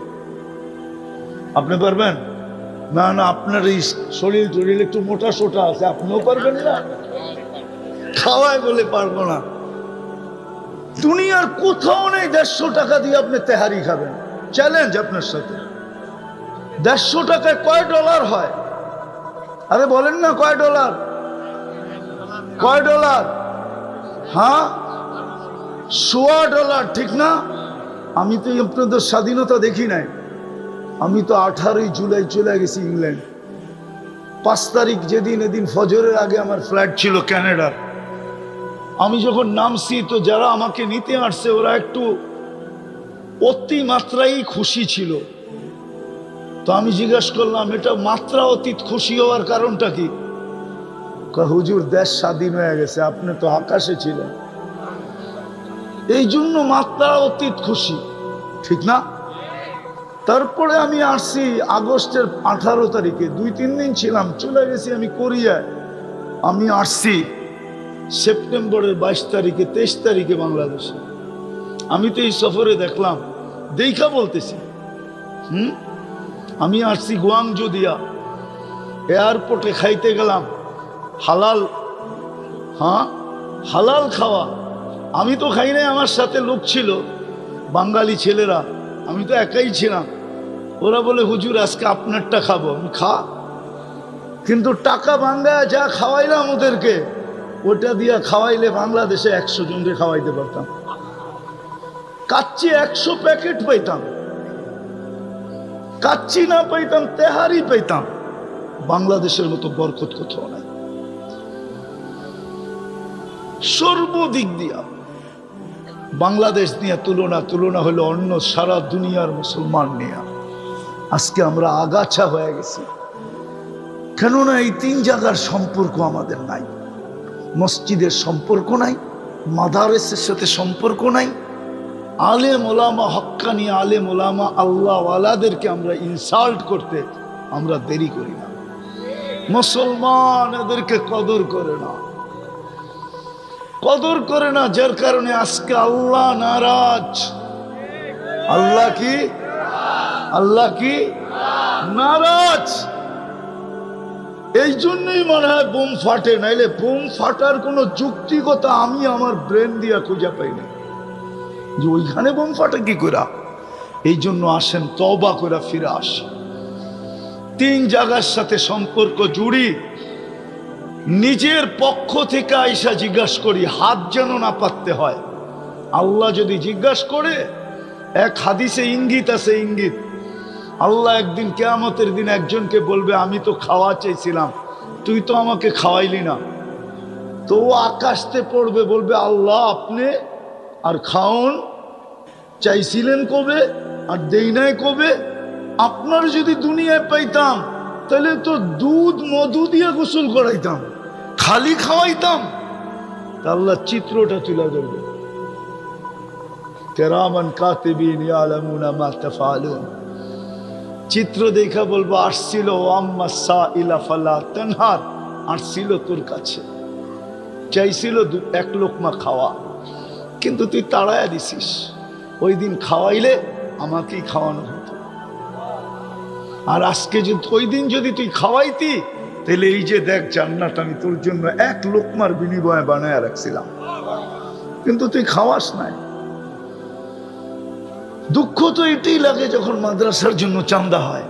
আপনি পারবেন না? না, আপনার এই শরীর টরিল একটু মোটা সোটা আছে, আপনিও পারবেন না। খাওয়ায় বলে পারবো না। দুনিয়ার কোথাও নেই 150 টাকা দিয়ে আপনি তেহারি খাবেন। চ্যালেঞ্জ আপনার সাথে। 150 টাকায় কয় ডলার হয়? আরে বলেন না, কয় ডলার? কয় ডলার? হ্যাঁ, $1.25, ঠিক না? আমি তো আপনাদের স্বাধীনতা দেখি নাই। আমি তো 18 জুলাই চলে গেছি ইংল্যান্ড। 5 তারিখ যেদিন, এদিন ফজরের আগে আমার ফ্লাইট ছিল ক্যানাডার। আমি যখন নামছি তো যারা আমাকে নিতে আসছে ওরা একটু অতি মাত্রায় খুশি ছিল। তো আমি জিজ্ঞাসা করলাম, এটা মাত্রা অতীত খুশি হওয়ার কারণটা কি? হুজুর দেশ স্বাধীন হয়ে গেছে, আপনি তো আকাশে ছিলেন, এই জন্য মাত্রা অতীত খুশি, ঠিক না? তারপরে আমি আসছি আগস্টের 18 তারিখে, 2-3 দিন ছিলাম, চলে গেছি আমি কোরিয়ায়। আমি আসছি সেপ্টেম্বরের 22 তারিখে, 23 তারিখে বাংলাদেশে। আমি তো এই সফরে দেখলাম, দেখা বলতেছি। আমি আসছি গুয়াংজো দিয়া, এয়ারপোর্টে খাইতে গেলাম হালাল, হ্যাঁ হালাল খাওয়া। আমি তো খাই নাই, আমার সাথে লোক ছিল বাঙালি ছেলেরা, আমি তো একাই ছিলাম। ওরা বলে হুজুর আজকে আপনারটা খাবো। আমি খা, কিন্তু টাকা বাঙ্গায় যা খাওয়াইলাম ওদেরকে, ওটা দিয়া খাওয়াইলে বাংলাদেশে 100 জনকে খাওয়াইতে পারতাম। কাচ্চি 100 প্যাকেট পাইতাম, কাচ্চি না পাইতাম তেহারি পাইতাম। বাংলাদেশের মতো বরকত কোথাও নাই সর্বদিক দিয়া। বাংলাদেশ নিয়ে তুলনা হলো অন্য সারা দুনিয়ার মুসলমান নিয়ে। আজকে আমরা আগাছা হয়ে গেছি, কেননা এই 3 জায়গার সম্পর্ক আমাদের নাই। মসজিদের সম্পর্ক নাই, মাদারেসের সাথে সম্পর্ক নাই, আলেম ওলামা, হক্কানি আলেম ওলামা আল্লাহ ওয়ালাদেরকে আমরা ইনসাল্ট করতে আমরা দেরি করি না। মুসলমান এদেরকে কদর করে না, কদর করে না, যার কারণে আজকে আল্লাহ নারাজ। আল্লাহ কি? আল্লাহ কি নারাজ। এই জন্যই মনে হয় বোম ফাটে, নাইলে বোম ফাটার কোনো যুক্তিকতা আমি আমার ব্রেন দিয়া খুঁজে পাই না যে ওইখানে বোম ফাটে কি করে। এই জন্য আসেন তওবা করে ফিরে আসি। 3 জায়গার সাথে সম্পর্ক জুড়ি। নিজের পক্ষ থেকে আইসা জিজ্ঞাসা করি, হাত যেন না পাততে হয়। আল্লাহ যদি জিজ্ঞাসা করে, এক হাদিসে ইঙ্গিত আছে, ইঙ্গিত, আল্লাহ একদিন কিয়ামতের দিন একজনকে বলবে, আমি তো খাওয়া চাইছিলাম, তুই তো আমাকে খাওয়াইলি না। তো ও আকাশতে পড়বে, বলবে, আল্লাহ আপনি আর খাওন চাইছিলেন কবে আর দেই নাই কবে? আপনার যদি দুনিয়ায় পাইতাম তাহলে তো দুধ মধু দিয়ে গোসল করাইতাম, খালি খাওয়াইতাম। আল্লাহ চিত্রটা তুলে ধরবে, কিরামান কাতিবিন ইয়ালামুনা মা তাফআলুন। চিত্র দেখা বলবো, আসছিল আম্মা সাইলা ফালা তানহার, আসছিল তোর কাছে, চাইছিল এক লোকমা খাওয়া, কিন্তু তুই তাড়ায়া দিছিস। ওই দিন খাওয়াইলে আমাকেই খাওয়ানো হতো, আর আজকে যদি ওই দিন যদি তুই খাওয়াইতি, তাহলে এই যে দেখ জান্নাত আমি তোর জন্য এক লোকমার বিনিময়ে বানায় রাখছিলাম, কিন্তু তুই খাওয়াস নাই। দুঃখ তো এটাই লাগে যখন মাদ্রাসার জন্য চাঁদা হয়,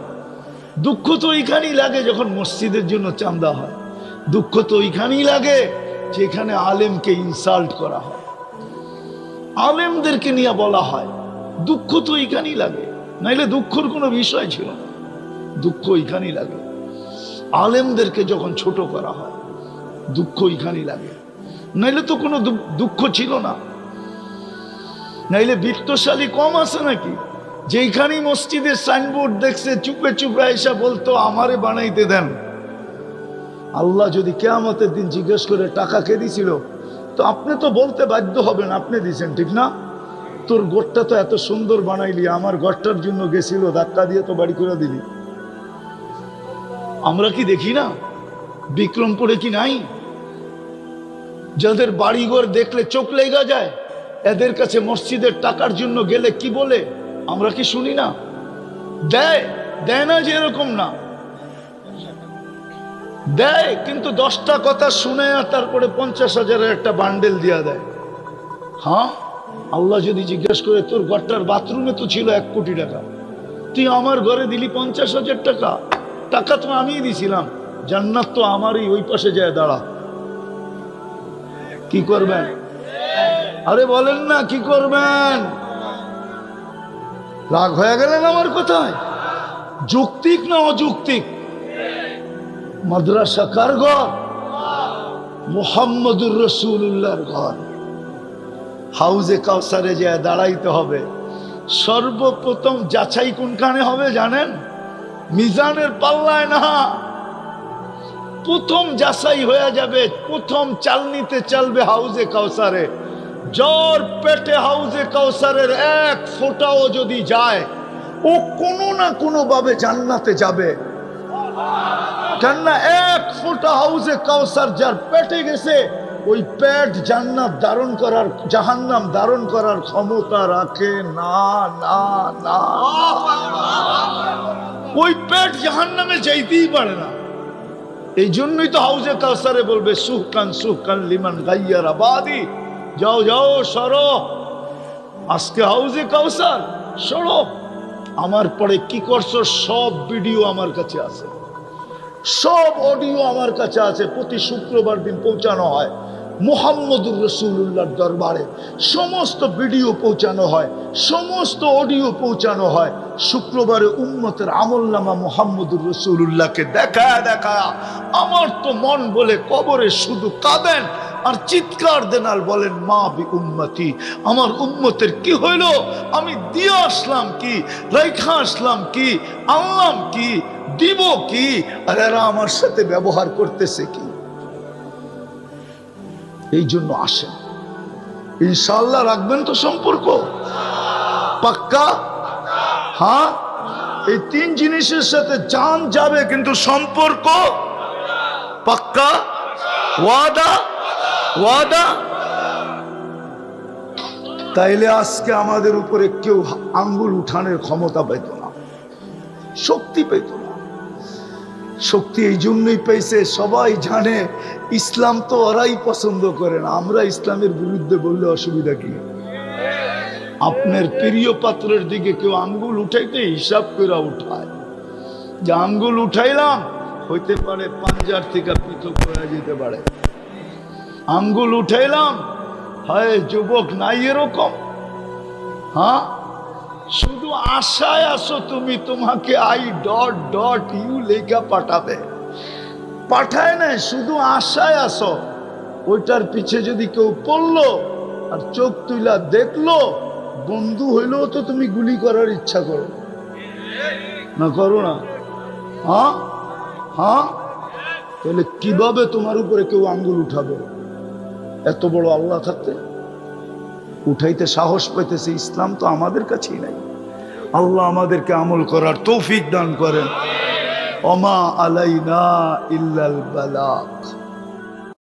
দুঃখ তো ওইখানেই লাগে যখন মসজিদের জন্য চাঁদা হয়, দুঃখ তো ওইখানেই লাগে যেখানে আলেমকে ইনসাল্ট করা হয়, আলেমদেরকে নিয়ে বলা হয়। দুঃখ তো ওইখানেই লাগে, নাইলে দুঃখের কোনো বিষয় ছিল না। দুঃখ ওইখানেই লাগে আলেমদেরকে যখন ছোট করা হয়, দুঃখ ওইখানেই লাগে, নাইলে তো কোনো দুঃখ ছিল না। নাইলে বিত্তশালী কম আছে নাকি? যেইখানেই মসজিদের সাইনবোর্ড দেখছে চুপে চুপে এসে বলতো আমারে বানাইতে দেন। আল্লাহ যদি কিয়ামতের দিন জিজ্ঞেস করে টাকা কে দিছিল, তো আপনি তো বলতে বাধ্য হবেন আপনি দিছেন, ঠিক না? তোর গোটটা তো এত সুন্দর বানাইলি, আমার গোটটার জন্য গেছিল, ধাক্কা দিয়ে তো বাড়ি করে দিলি। আমরা কি দেখি না? বিক্রমপুরে কি নাই যাদের বাড়িঘর দেখলে চোখ লেগে যায়? এদের কাছে মসজিদের টাকার জন্য গেলে কি বলে আমরা কি শুনি না? দেয় দেয় না যে এরকম না, দেয়, কিন্তু 10টা কথা শুনে তারপরে 50,000-এর একটা বান্ডেল দিয়া দেয়। হ্যাঁ, আল্লাহ যদি জিজ্ঞেস করে তোর ঘরটার বাথরুমে তো ছিল 1 কোটি টাকা, তুই আমার ঘরে দিলি 50,000 টাকা, টাকা তো আমিই দিছিলাম, জান্নাত তো আমারই, ওই পাশে যায় দাঁড়া। কি করবেন? আরে বলেন না কি করবেন? রাগ হয়ে গেলেন আমার কথায়? যৌক্তিক না অযৌক্তিক? মাদ্রাসা কার ঘর? মুহাম্মদুর রাসূলুল্লাহর ঘর। হাউজে কাউসারে যায় দাঁড়াইতে হবে। সর্বপ্রথম যাচাই কোনখানে হবে জানেন? মিজানের পাল্লায় না, প্রথম যাচাই হয়ে যাবে, প্রথম চালনিতে চলবে হাউজে কাউসারে। জ্বর পেটে হাউজে কাউসারের 1 ফোঁটাও যদি যায়, ও কোনো না কোনো ভাবে জান্নাতে যাবে। কেননা 1 ফোঁটা হাউজে কাউসার যার পেটে গেছে, ওই পেট জান্নাত ধারণ করার, জাহান্নাম ধারণ করার ক্ষমতা রাখে না। না না, ওই পেট জাহান্নামে যাইতেই পারে না। এই জন্যই তো হাউজে কাউসারে বলবে সুহকান সুহকান লিমান গাইয়ার আবাদি, যাও যাও সরো, আজকে হাউজে কাউসার সরো। আমার পরে কি করছো সব ভিডিও আমার কাছে আছে, সব অডিও আমার কাছে আছে। প্রতি শুক্রবার দিন পৌঁছানো হয় মুহাম্মদুর রাসূলুল্লাহর দরবারে, সমস্ত ভিডিও পৌঁছানো হয়, সমস্ত অডিও পৌঁছানো হয়। শুক্রবারে উম্মতের আমলনামা মুহাম্মদুর রাসূলুল্লাহকে দেখা দেখা আমার তো মন বলে কবরে শুধু কাঁদেন আর চিৎকার দেন আর বলেন মা বি উম্মতি, আমার উম্মতের কি হইল? আমি দিয়ে আসলাম কি, রাইখা আসলাম কি, আনলাম কি, দিব কি, আর এরা আমার সাথে ব্যবহার করতেছে কি? এই জন্য আসেন, ইনশাআল্লাহ রাখবেন তো সম্পর্ক পাক্কা? হ্যাঁ, এই 3 জিনিসের সাথে জান যাবে, কিন্তু সম্পর্ক পাক্কা। ওয়াদা ওয়াদা। তাইলে আজকে আমাদের উপরে কেউ আঙ্গুল উঠানোর ক্ষমতা পেত না, শক্তি পেত না। শক্তি এই জন্যই পেয়েছে, সবাই জানে ইসলাম তো ওরাই পছন্দ করে না, আমরা ইসলামের বিরুদ্ধে বললে অসুবিধা কি? আপনার প্রিয় পাত্রের দিকে কেউ আঙ্গুল উঠাইতে হিসাব করে উঠায়, যে আঙ্গুল উঠাইলাম হইতে পারে পাঞ্জার থেকে পৃথক হয়ে যেতে পারে, আঙ্গুল উঠাইলাম হায় যুবক নাই এরকম? হ্যাঁ, শুধু আশায় আসো তুমি, তোমাকে I.U লেখা পাঠাবে, পাঠায় নাই, শুধু আশায় আসো। ওইটার পিছে যদি কেউ পড়লো আর চোখ তুইলা দেখলো, বন্ধু হইলেও তো তুমি গুলি করার ইচ্ছা করো না, করো না? হ্যাঁ হ্যাঁ, তাহলে কিভাবে তোমার উপরে কেউ আঙ্গুল উঠাবে? এত বড় আল্লাহ থাকতে উঠাইতে সাহস পাইতেছে। ইসলাম তো আমাদের কাছেই নাই। আল্লাহ আমাদেরকে আমল করার তৌফিক দান করেন। ওমা আলাইনা ইল্লাল বালাগ।